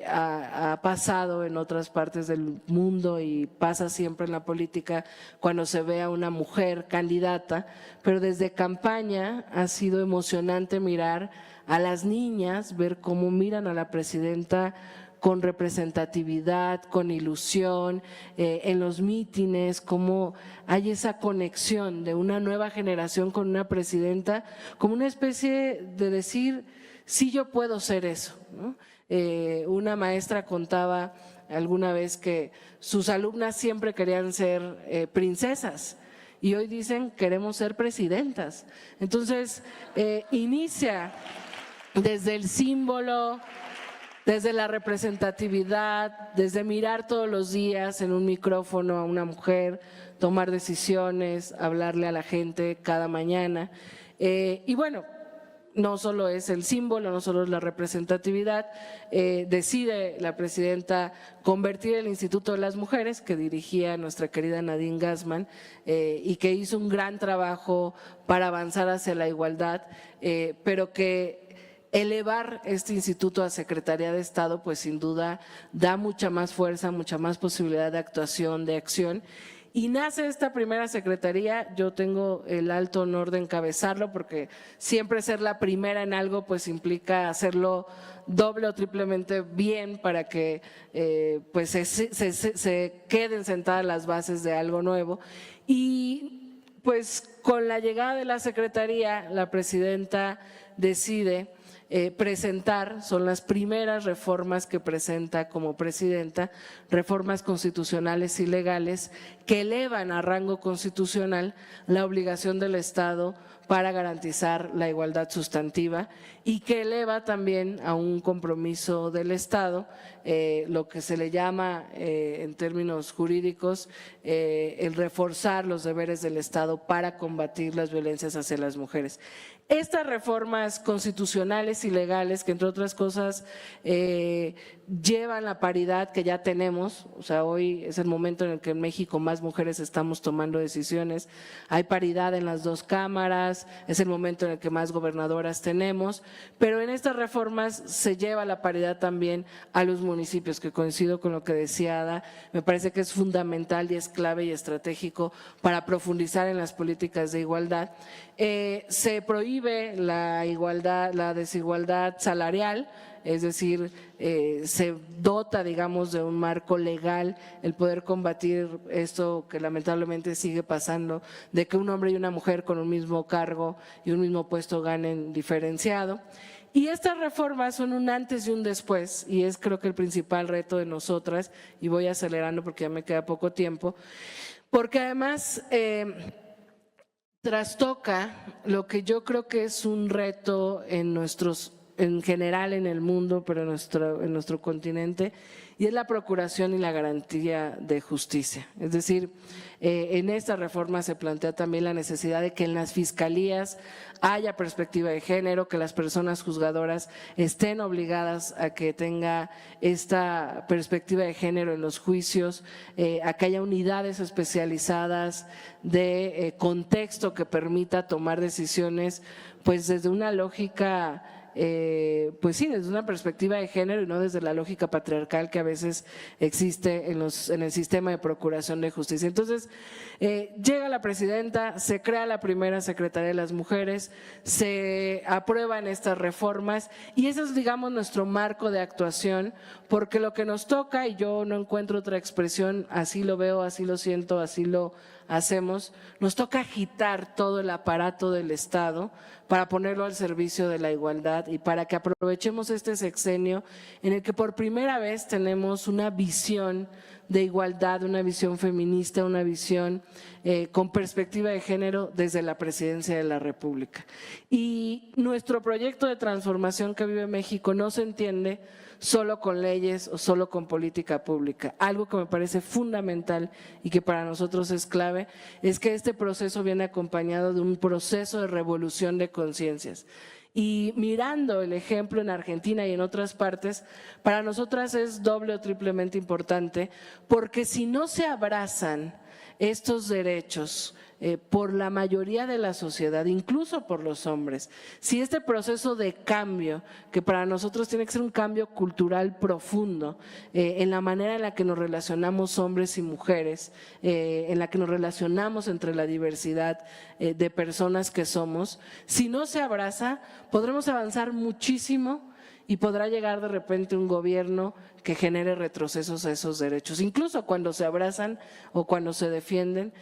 ha pasado en otras partes del mundo y pasa siempre en la política cuando se ve a una mujer candidata, pero desde campaña ha sido emocionante mirar a las niñas, ver cómo miran a la presidenta con representatividad, con ilusión, en los mítines, cómo hay esa conexión de una nueva generación con una presidenta, como una especie de decir, sí yo puedo ser eso, ¿no? Una maestra contaba alguna vez que sus alumnas siempre querían ser princesas y hoy dicen queremos ser presidentas. Entonces inicia desde el símbolo, desde la representatividad, desde mirar todos los días en un micrófono a una mujer, tomar decisiones, hablarle a la gente cada mañana. Y bueno, no solo es el símbolo, no solo es la representatividad, decide la presidenta convertir el Instituto de las Mujeres, que dirigía nuestra querida Nadine Gassman, y que hizo un gran trabajo para avanzar hacia la igualdad, pero que elevar este instituto a Secretaría de Estado, pues sin duda da mucha más fuerza, mucha más posibilidad de actuación, de acción. Y nace esta primera secretaría, yo tengo el alto honor de encabezarlo porque siempre ser la primera en algo pues implica hacerlo doble o triplemente bien para que pues se queden sentadas las bases de algo nuevo. Y pues con la llegada de la secretaría, la presidenta decide presentar, son las primeras reformas que presenta como presidenta, reformas constitucionales y legales que elevan a rango constitucional la obligación del Estado para garantizar la igualdad sustantiva y que eleva también a un compromiso del Estado, lo que se le llama en términos jurídicos el reforzar los deberes del Estado para combatir las violencias hacia las mujeres. Estas reformas constitucionales y legales, que entre otras cosas llevan la paridad que ya tenemos, o sea, hoy es el momento en el que en México más mujeres estamos tomando decisiones, hay paridad en las dos cámaras, es el momento en el que más gobernadoras tenemos, pero en estas reformas se lleva la paridad también a los municipios, que coincido con lo que decía Ada, me parece que es fundamental y es clave y estratégico para profundizar en las políticas de igualdad. Se prohíbe la igualdad, la desigualdad salarial, es decir, se dota, digamos, de un marco legal el poder combatir esto que lamentablemente sigue pasando, de que un hombre y una mujer con un mismo cargo y un mismo puesto ganen diferenciado. Y estas reformas son un antes y un después, y es creo que el principal reto de nosotras, y voy acelerando porque ya me queda poco tiempo, porque además trastoca lo que yo creo que es un reto en general en el mundo, pero en nuestro continente, y es la procuración y la garantía de justicia. Es decir, en esta reforma se plantea también la necesidad de que en las fiscalías haya perspectiva de género, que las personas juzgadoras estén obligadas a que tenga esta perspectiva de género en los juicios, a que haya unidades especializadas de contexto que permita tomar decisiones pues desde una lógica pues sí, desde una perspectiva de género y no desde la lógica patriarcal que a veces existe en el sistema de procuración de justicia. Entonces, llega la presidenta, se crea la primera Secretaría de las Mujeres, se aprueban estas reformas y ese es, digamos, nuestro marco de actuación, porque lo que nos toca, y yo no encuentro otra expresión, así lo veo, así lo siento, así lo hacemos, nos toca agitar todo el aparato del Estado para ponerlo al servicio de la igualdad y para que aprovechemos este sexenio en el que por primera vez tenemos una visión de igualdad, una visión feminista, una visión con perspectiva de género desde la presidencia de la República. Y nuestro proyecto de transformación que vive México no se entiende solo con leyes o solo con política pública. Algo que me parece fundamental y que para nosotros es clave es que este proceso viene acompañado de un proceso de revolución de conciencias. Y mirando el ejemplo en Argentina y en otras partes, para nosotras es doble o triplemente importante, porque si no se abrazan estos derechos por la mayoría de la sociedad, incluso por los hombres. Si este proceso de cambio, que para nosotros tiene que ser un cambio cultural profundo, en la manera en la que nos relacionamos hombres y mujeres, en la que nos relacionamos entre la diversidad de personas que somos, si no se abraza, podremos avanzar muchísimo y podrá llegar de repente un gobierno que genere retrocesos a esos derechos. Incluso cuando se abrazan o cuando se defienden,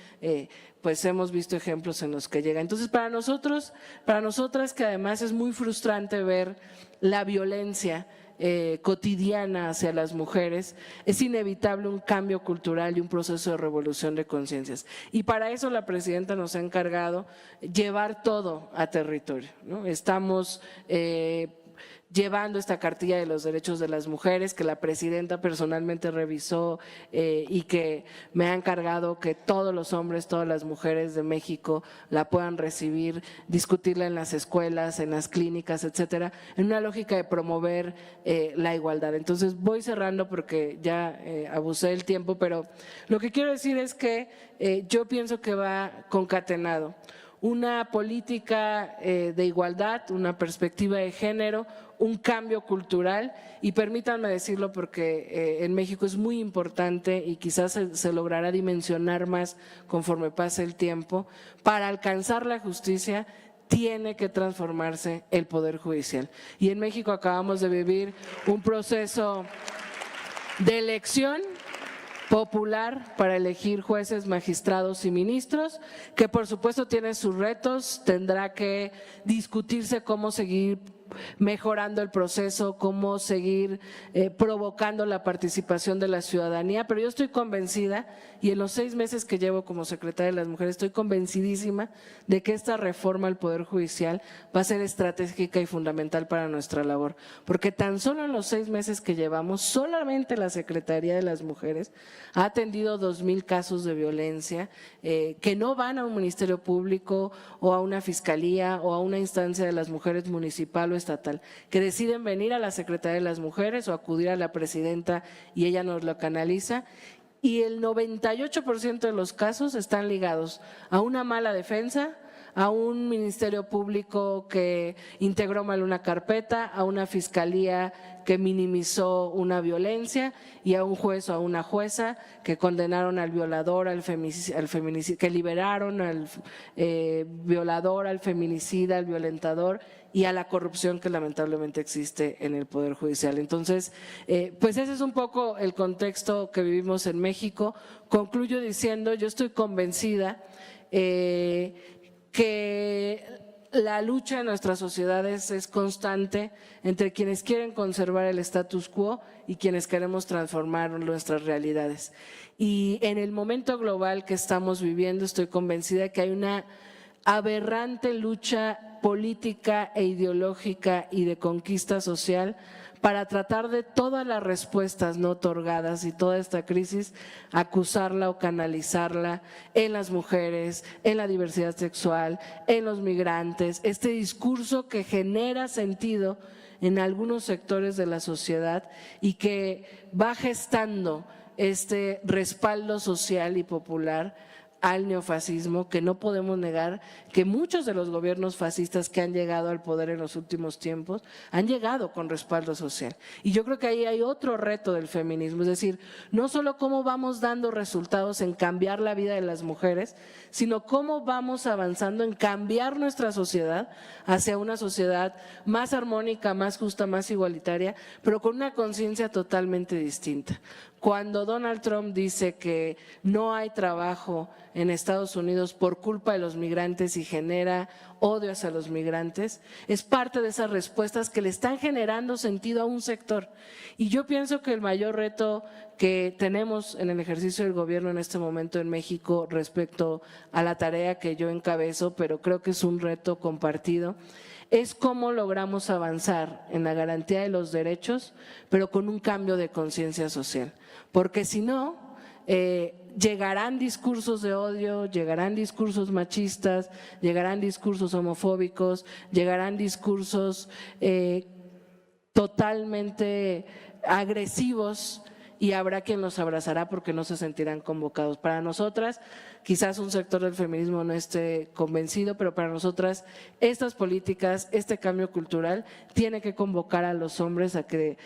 pues hemos visto ejemplos en los que llega. Entonces, para nosotros, para nosotras, que además es muy frustrante ver la violencia cotidiana hacia las mujeres, es inevitable un cambio cultural y un proceso de revolución de conciencias. Y para eso la presidenta nos ha encargado llevar todo a territorio, ¿no? Estamos llevando esta cartilla de los derechos de las mujeres que la presidenta personalmente revisó y que me ha encargado que todos los hombres, todas las mujeres de México la puedan recibir, discutirla en las escuelas, en las clínicas, etcétera, en una lógica de promover la igualdad. Entonces voy cerrando porque ya abusé del tiempo, pero lo que quiero decir es que yo pienso que va concatenado una política de igualdad, una perspectiva de género, un cambio cultural, y permítanme decirlo porque en México es muy importante y quizás se logrará dimensionar más conforme pase el tiempo. Para alcanzar la justicia tiene que transformarse el Poder Judicial. Y en México acabamos de vivir un proceso de elección popular para elegir jueces, magistrados y ministros, que por supuesto tiene sus retos, tendrá que discutirse cómo seguir mejorando el proceso, cómo seguir provocando la participación de la ciudadanía, pero yo estoy convencida, y en los 6 meses que llevo como secretaria de las mujeres estoy convencidísima de que esta reforma al Poder Judicial va a ser estratégica y fundamental para nuestra labor, porque tan solo en los 6 meses que llevamos, solamente la Secretaría de las Mujeres ha atendido 2,000 casos de violencia que no van a un ministerio público o a una fiscalía o a una instancia de las mujeres municipal o estatal, que deciden venir a la Secretaría de las Mujeres o acudir a la presidenta y ella nos lo canaliza, y el 98% de los casos están ligados a una mala defensa, a un ministerio público que integró mal una carpeta, a una fiscalía que minimizó una violencia y a un juez o a una jueza que condenaron al violador, al feminicida, que liberaron al violador, al feminicida, al violentador y a la corrupción que lamentablemente existe en el Poder Judicial. Entonces, pues ese es un poco el contexto que vivimos en México. Concluyo diciendo, yo estoy convencida que la lucha en nuestras sociedades es constante entre quienes quieren conservar el status quo y quienes queremos transformar nuestras realidades. Y en el momento global que estamos viviendo, estoy convencida que hay una aberrante lucha política e ideológica y de conquista social para tratar de todas las respuestas no otorgadas y toda esta crisis, acusarla o canalizarla en las mujeres, en la diversidad sexual, en los migrantes, este discurso que genera sentido en algunos sectores de la sociedad y que va gestando este respaldo social y popular al neofascismo, que no podemos negar que muchos de los gobiernos fascistas que han llegado al poder en los últimos tiempos han llegado con respaldo social. Y yo creo que ahí hay otro reto del feminismo, es decir, no solo cómo vamos dando resultados en cambiar la vida de las mujeres, sino cómo vamos avanzando en cambiar nuestra sociedad hacia una sociedad más armónica, más justa, más igualitaria, pero con una conciencia totalmente distinta. Cuando Donald Trump dice que no hay trabajo en Estados Unidos por culpa de los migrantes y genera odio hacia los migrantes, es parte de esas respuestas que le están generando sentido a un sector. Y yo pienso que el mayor reto que tenemos en el ejercicio del gobierno en este momento en México respecto a la tarea que yo encabezo, pero creo que es un reto compartido, es cómo logramos avanzar en la garantía de los derechos, pero con un cambio de conciencia social. Porque si no, llegarán discursos de odio, llegarán discursos machistas, llegarán discursos homofóbicos, llegarán discursos totalmente agresivos y habrá quien los abrazará porque no se sentirán convocados. Para nosotras, quizás un sector del feminismo no esté convencido, pero para nosotras estas políticas, este cambio cultural tiene que convocar a los hombres a que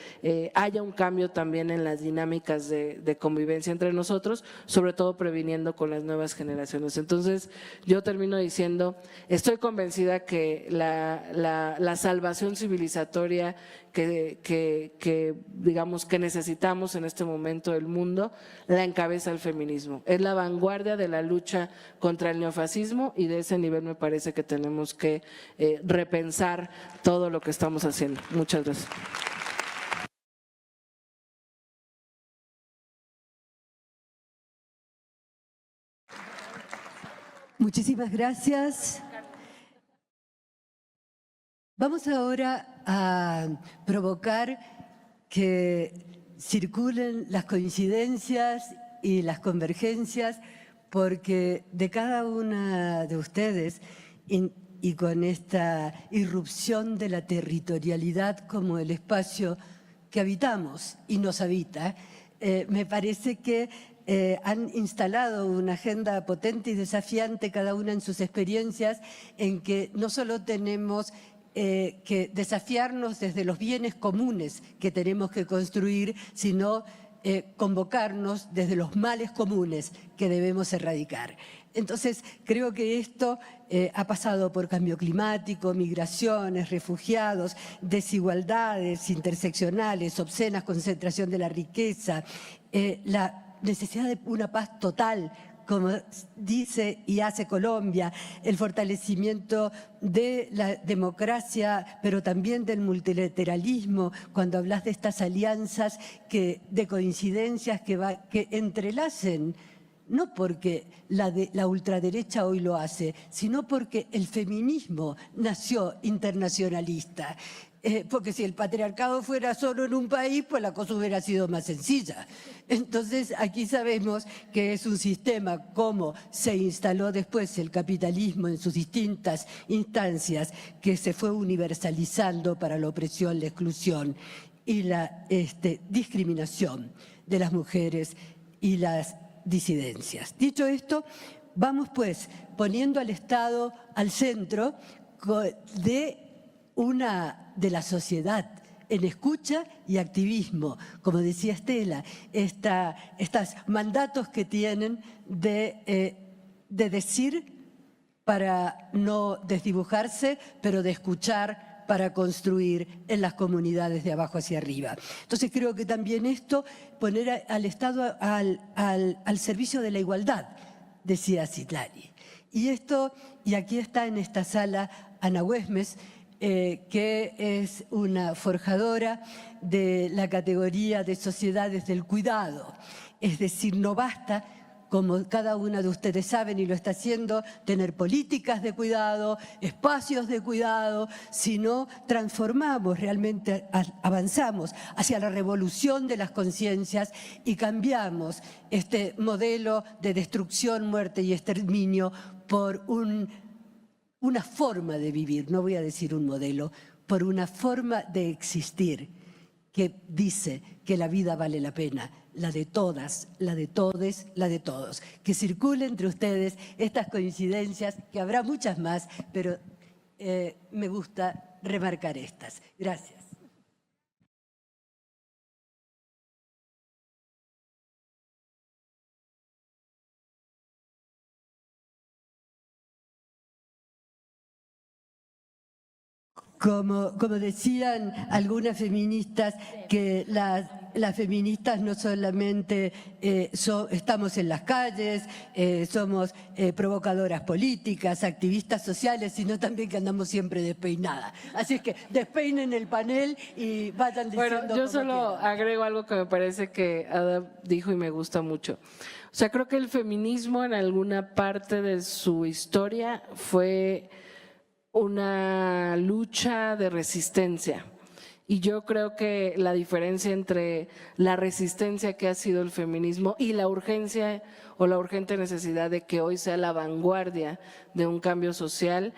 haya un cambio también en las dinámicas de convivencia entre nosotros, sobre todo previniendo con las nuevas generaciones. Entonces, yo termino diciendo, estoy convencida que la salvación civilizatoria que digamos que necesitamos en este momento del mundo, la encabeza el feminismo. Es la vanguardia de la lucha contra el neofascismo y de ese nivel me parece que tenemos que repensar todo lo que estamos haciendo. Muchas gracias. Muchísimas gracias. Vamos ahora a provocar que circulen las coincidencias y las convergencias, porque de cada una de ustedes y con esta irrupción de la territorialidad como el espacio que habitamos y nos habita, me parece que han instalado una agenda potente y desafiante, cada una en sus experiencias, en que no solo tenemos que desafiarnos desde los bienes comunes que tenemos que construir, sino convocarnos desde los males comunes que debemos erradicar. Entonces, creo que esto ha pasado por cambio climático, migraciones, refugiados, desigualdades interseccionales, obscenas concentración de la riqueza, la necesidad de una paz total, como dice y hace Colombia, el fortalecimiento de la democracia, pero también del multilateralismo, cuando hablas de estas alianzas de coincidencias que entrelacen, no porque la ultraderecha hoy lo hace, sino porque el feminismo nació internacionalista. Porque si el patriarcado fuera solo en un país, pues la cosa hubiera sido más sencilla. Entonces, aquí sabemos que es un sistema, como se instaló después el capitalismo en sus distintas instancias, que se fue universalizando para la opresión, la exclusión y la discriminación de las mujeres y las disidencias. Dicho esto, vamos pues poniendo al Estado al centro de la sociedad en escucha y activismo, como decía Estela, estos mandatos que tienen de decir para no desdibujarse, pero de escuchar para construir en las comunidades de abajo hacia arriba. Entonces creo que también esto, poner al Estado al servicio de la igualdad, decía Citlali. Y aquí está en esta sala Ana Güemes, que es una forjadora de la categoría de sociedades del cuidado. Es decir, no basta, como cada una de ustedes saben y lo está haciendo, tener políticas de cuidado, espacios de cuidado, sino transformamos realmente, avanzamos hacia la revolución de las conciencias y cambiamos este modelo de destrucción, muerte y exterminio por una forma de vivir, no voy a decir un modelo, por una forma de existir que dice que la vida vale la pena, la de todas, la de todes, la de todos. Que circule entre ustedes estas coincidencias, que habrá muchas más, pero me gusta remarcar estas. Gracias. Como decían algunas feministas, que las feministas no solamente estamos en las calles, somos provocadoras políticas, activistas sociales, sino también que andamos siempre despeinadas. Así es que despeinen el panel y vayan diciendo. Bueno, yo solo agrego algo que me parece que Ada dijo y me gusta mucho. O sea, creo que el feminismo en alguna parte de su historia fue una lucha de resistencia. Y yo creo que la diferencia entre la resistencia que ha sido el feminismo y la urgencia o la urgente necesidad de que hoy sea la vanguardia de un cambio social,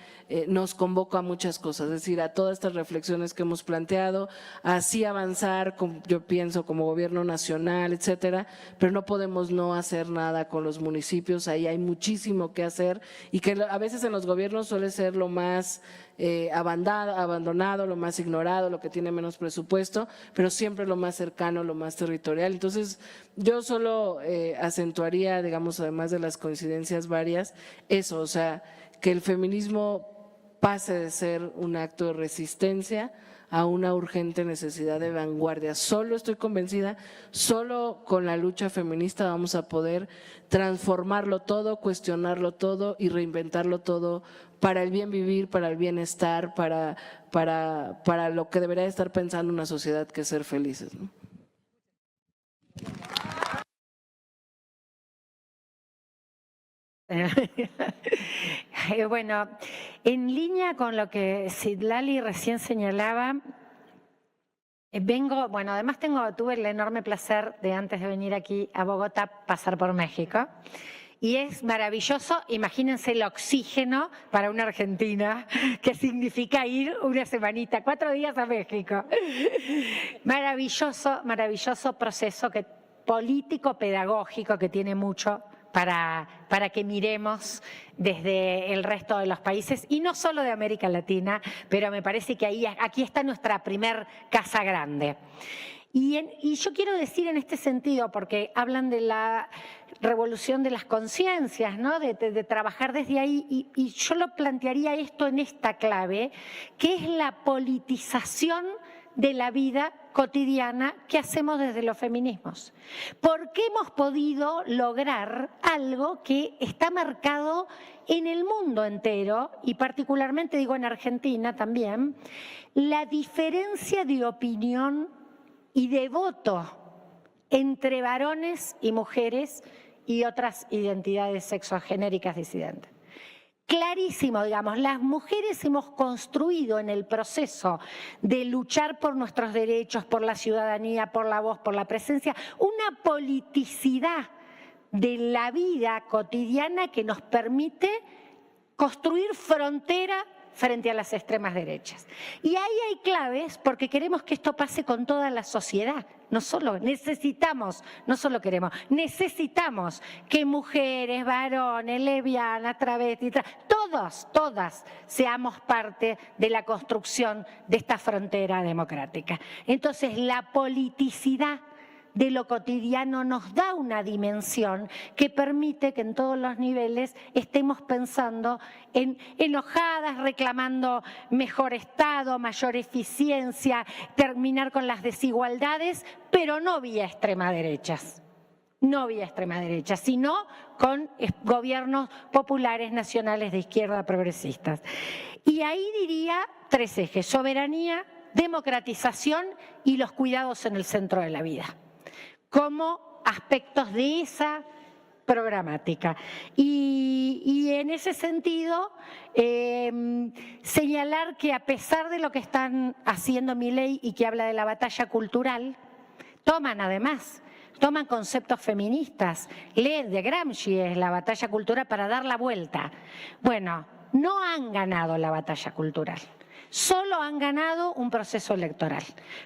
nos convoca a muchas cosas, es decir, a todas estas reflexiones que hemos planteado, así avanzar, yo pienso, como gobierno nacional, etcétera, pero no podemos no hacer nada con los municipios, ahí hay muchísimo que hacer y que a veces en los gobiernos suele ser lo más abandonado, lo más ignorado, lo que tiene menos presupuesto, pero siempre lo más cercano, lo más territorial. Entonces, yo solo acentuaría, digamos, además de las coincidencias varias, eso, o sea, que el feminismo pase de ser un acto de resistencia a una urgente necesidad de vanguardia. Solo estoy convencida, solo con la lucha feminista vamos a poder transformarlo todo, cuestionarlo todo y reinventarlo todo para el bien vivir, para el bienestar, para lo que debería estar pensando una sociedad, que es ser felices, ¿no? Bueno, en línea con lo que Citlali recién señalaba, bueno, además tuve el enorme placer de antes de venir aquí a Bogotá pasar por México. Y es maravilloso, imagínense el oxígeno para una argentina, que significa ir una semanita, 4 días a México. Maravilloso, maravilloso proceso político, pedagógico, que tiene mucho para que miremos desde el resto de los países, y no solo de América Latina, pero me parece que aquí está nuestra primer casa grande. Y yo quiero decir en este sentido, porque hablan de la revolución de las conciencias, ¿no? de trabajar desde ahí, y yo lo plantearía esto en esta clave, que es la politización de la vida cotidiana que hacemos desde los feminismos. Porque hemos podido lograr algo que está marcado en el mundo entero, y particularmente digo en Argentina también, la diferencia de opinión y de voto entre varones y mujeres y otras identidades sexogenéricas disidentes. Clarísimo, digamos, las mujeres hemos construido en el proceso de luchar por nuestros derechos, por la ciudadanía, por la voz, por la presencia, una politicidad de la vida cotidiana que nos permite construir fronteras frente a las extremas derechas. Y ahí hay claves porque queremos que esto pase con toda la sociedad. No solo necesitamos que mujeres, varones, lesbianas, travestis, todas seamos parte de la construcción de esta frontera democrática. Entonces, la politicidad de lo cotidiano nos da una dimensión que permite que en todos los niveles estemos pensando enojadas, reclamando mejor Estado, mayor eficiencia, terminar con las desigualdades, pero no vía extrema derechas. No vía extrema derecha, sino con gobiernos populares, nacionales, de izquierda, progresistas. Y ahí diría 3 ejes: soberanía, democratización y los cuidados en el centro de la vida, como aspectos de esa programática. Y en ese sentido, señalar que a pesar de lo que están haciendo Milei y que habla de la batalla cultural, toman conceptos feministas. De Gramsci es la batalla cultural para dar la vuelta. Bueno, no han ganado la batalla cultural, solo han ganado un proceso electoral.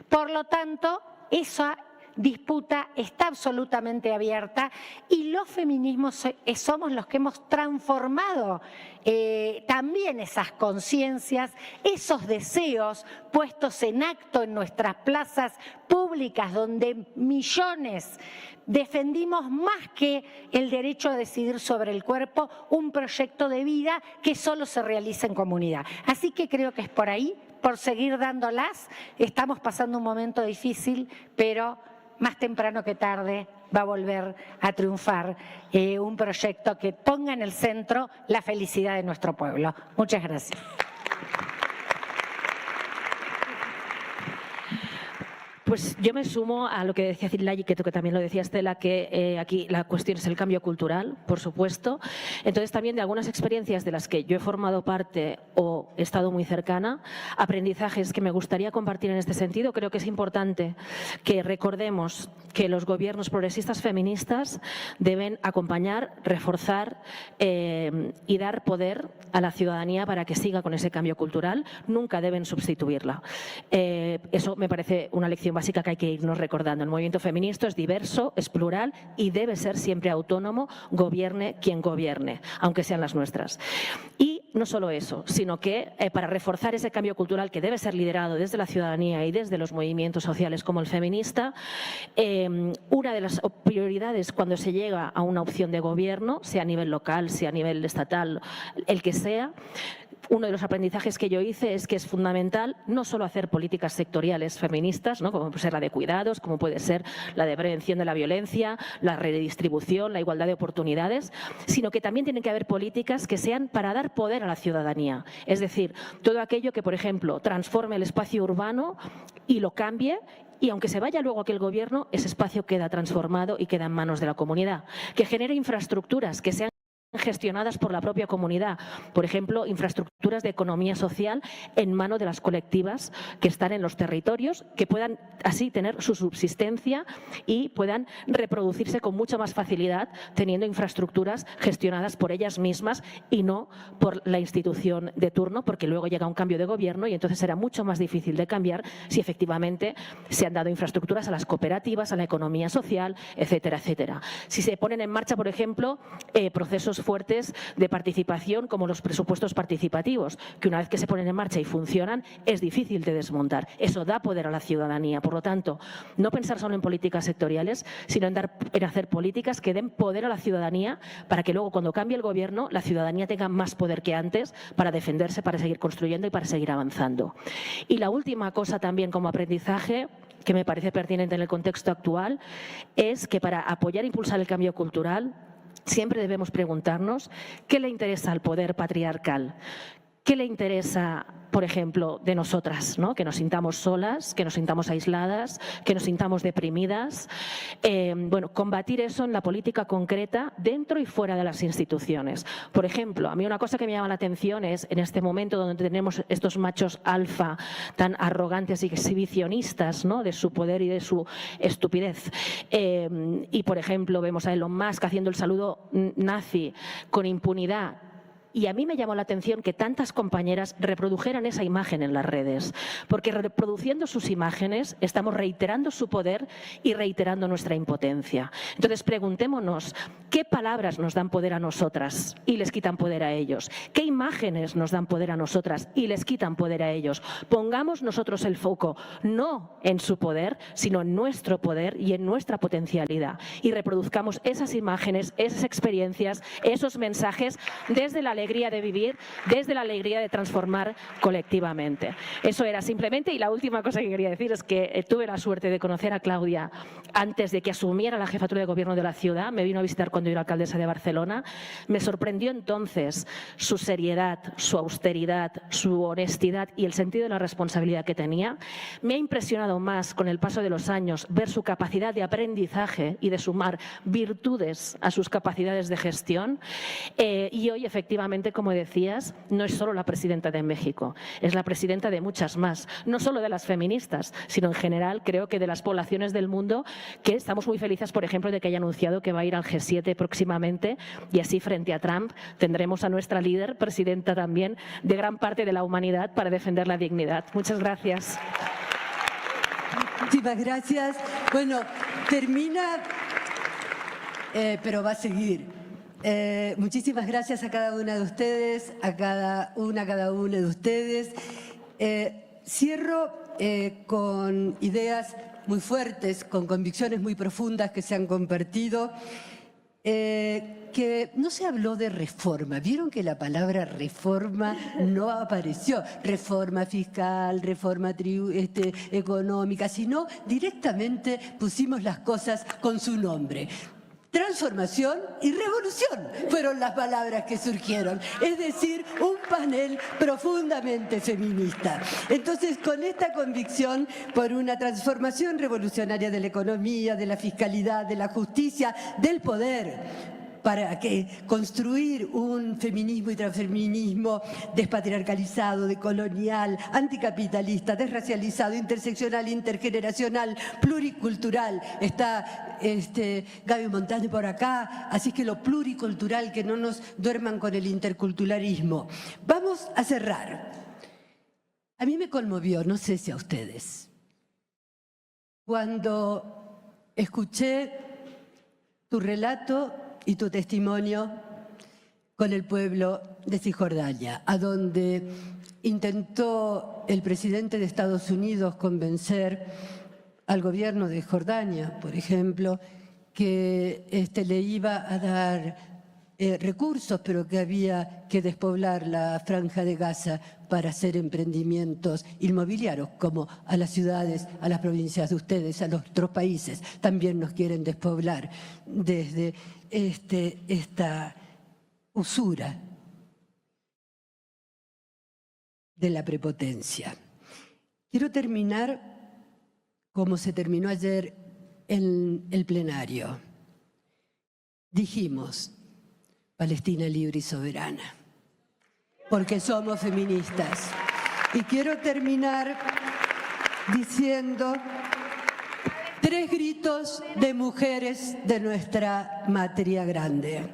Por lo tanto, esa disputa está absolutamente abierta y los feminismos somos los que hemos transformado también esas conciencias, esos deseos puestos en acto en nuestras plazas públicas, donde millones defendimos más que el derecho a decidir sobre el cuerpo, un proyecto de vida que solo se realiza en comunidad. Así que creo que es por ahí, por seguir dándolas. Estamos pasando un momento difícil, pero más temprano que tarde va a volver a triunfar un proyecto que ponga en el centro la felicidad de nuestro pueblo. Muchas gracias. Pues yo me sumo a lo que decía Citlali, y que también lo decía Estela, que aquí la cuestión es el cambio cultural, por supuesto. Entonces también de algunas experiencias de las que yo he formado parte o he estado muy cercana, aprendizajes que me gustaría compartir en este sentido. Creo que es importante que recordemos que los gobiernos progresistas feministas deben acompañar, reforzar y dar poder a la ciudadanía para que siga con ese cambio cultural. Nunca deben sustituirla. Eso me parece una lección básica que hay que irnos recordando. El movimiento feminista es diverso, es plural y debe ser siempre autónomo, gobierne quien gobierne, aunque sean las nuestras. Y no solo eso, sino que para reforzar ese cambio cultural que debe ser liderado desde la ciudadanía y desde los movimientos sociales como el feminista, una de las prioridades cuando se llega a una opción de gobierno, sea a nivel local, sea a nivel estatal, el que sea, uno de los aprendizajes que yo hice es que es fundamental no solo hacer políticas sectoriales feministas, ¿no?, como puede ser la de cuidados, como puede ser la de prevención de la violencia, la redistribución, la igualdad de oportunidades, sino que también tienen que haber políticas que sean para dar poder a la ciudadanía. Es decir, todo aquello que, por ejemplo, transforme el espacio urbano y lo cambie, y aunque se vaya luego aquel gobierno, ese espacio queda transformado y queda en manos de la comunidad. Que genere infraestructuras que sean gestionadas por la propia comunidad, por ejemplo, infraestructuras de economía social en manos de las colectivas que están en los territorios, que puedan así tener su subsistencia y puedan reproducirse con mucha más facilidad teniendo infraestructuras gestionadas por ellas mismas y no por la institución de turno, porque luego llega un cambio de gobierno y entonces será mucho más difícil de cambiar si efectivamente se han dado infraestructuras a las cooperativas, a la economía social, etcétera, etcétera. Si se ponen en marcha, por ejemplo, procesos fuertes de participación como los presupuestos participativos, que una vez que se ponen en marcha y funcionan es difícil de desmontar. Eso da poder a la ciudadanía. Por lo tanto, no pensar solo en políticas sectoriales, sino en hacer políticas que den poder a la ciudadanía para que luego cuando cambie el gobierno la ciudadanía tenga más poder que antes para defenderse, para seguir construyendo y para seguir avanzando. Y la última cosa también como aprendizaje que me parece pertinente en el contexto actual es que para apoyar e impulsar el cambio cultural siempre debemos preguntarnos qué le interesa al poder patriarcal, qué le interesa, por ejemplo, de nosotras, ¿no?, que nos sintamos solas, que nos sintamos aisladas, que nos sintamos deprimidas. Bueno, combatir eso en la política concreta dentro y fuera de las instituciones. Por ejemplo, a mí una cosa que me llama la atención es en este momento donde tenemos estos machos alfa tan arrogantes y exhibicionistas, ¿no?, de su poder y de su estupidez. Y, por ejemplo, vemos a Elon Musk haciendo el saludo nazi con impunidad. Y a mí me llamó la atención que tantas compañeras reprodujeran esa imagen en las redes, porque reproduciendo sus imágenes estamos reiterando su poder y reiterando nuestra impotencia. Entonces preguntémonos qué palabras nos dan poder a nosotras y les quitan poder a ellos, qué imágenes nos dan poder a nosotras y les quitan poder a ellos. Pongamos nosotros el foco no en su poder, sino en nuestro poder y en nuestra potencialidad y reproduzcamos esas imágenes, esas experiencias, esos mensajes desde la alegría de vivir, desde la alegría de transformar colectivamente. Eso era simplemente, y la última cosa que quería decir es que tuve la suerte de conocer a Claudia antes de que asumiera la jefatura de gobierno de la ciudad. Me vino a visitar cuando yo era alcaldesa de Barcelona. Me sorprendió entonces su seriedad, su austeridad, su honestidad y el sentido de la responsabilidad que tenía. Me ha impresionado más con el paso de los años ver su capacidad de aprendizaje y de sumar virtudes a sus capacidades de gestión. Y hoy, efectivamente, como decías, no es solo la presidenta de México, es la presidenta de muchas más, no solo de las feministas, sino en general creo que de las poblaciones del mundo, que estamos muy felices, por ejemplo, de que haya anunciado que va a ir al G7 próximamente y así frente a Trump tendremos a nuestra líder, presidenta también de gran parte de la humanidad para defender la dignidad. Muchas gracias. Muchísimas gracias. Bueno, termina, pero va a seguir. Muchísimas gracias a cada una de ustedes, a cada una de ustedes. Cierro con ideas muy fuertes, con convicciones muy profundas que se han compartido, que no se habló de reforma. Vieron que la palabra reforma no apareció. Reforma fiscal, reforma económica, sino directamente pusimos las cosas con su nombre. transformación y revolución fueron las palabras que surgieron, es decir, un panel profundamente feminista. Entonces, con esta convicción por una transformación revolucionaria de la economía, de la fiscalidad, de la justicia, del poder, para construir un feminismo y transfeminismo despatriarcalizado, decolonial, anticapitalista, desracializado, interseccional, intergeneracional, pluricultural. Está Gaby Montaño por acá, así que lo pluricultural, que no nos duerman con el interculturalismo. Vamos a cerrar. A mí me conmovió, no sé si a ustedes, cuando escuché tu relato y tu testimonio con el pueblo de Cisjordania, a donde intentó el presidente de Estados Unidos convencer al gobierno de Jordania, por ejemplo, que le iba a dar recursos, pero que había que despoblar la Franja de Gaza para hacer emprendimientos inmobiliarios, como a las ciudades, a las provincias de ustedes, a los otros países, también nos quieren despoblar desde esta usura de la prepotencia. Quiero terminar como se terminó ayer en el plenario. Dijimos, Palestina libre y soberana, porque somos feministas. Y quiero terminar diciendo 3 gritos de mujeres de nuestra matria grande.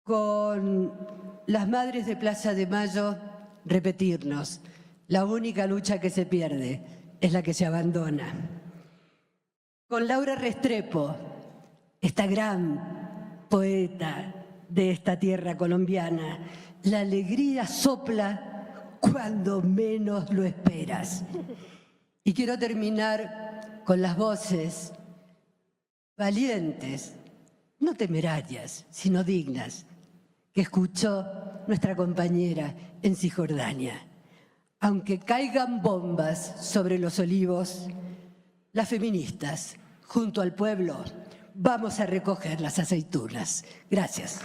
Con las madres de Plaza de Mayo, repetirnos, la única lucha que se pierde es la que se abandona. Con Laura Restrepo, esta gran poeta de esta tierra colombiana, la alegría sopla cuando menos lo esperas. Y quiero terminar con las voces valientes, no temerarias, sino dignas, que escuchó nuestra compañera en Cisjordania. Aunque caigan bombas sobre los olivos, las feministas, junto al pueblo, vamos a recoger las aceitunas. Gracias.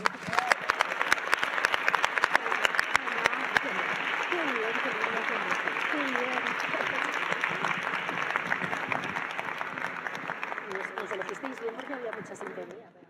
Os elegisteis bien porque había mucha sintonía.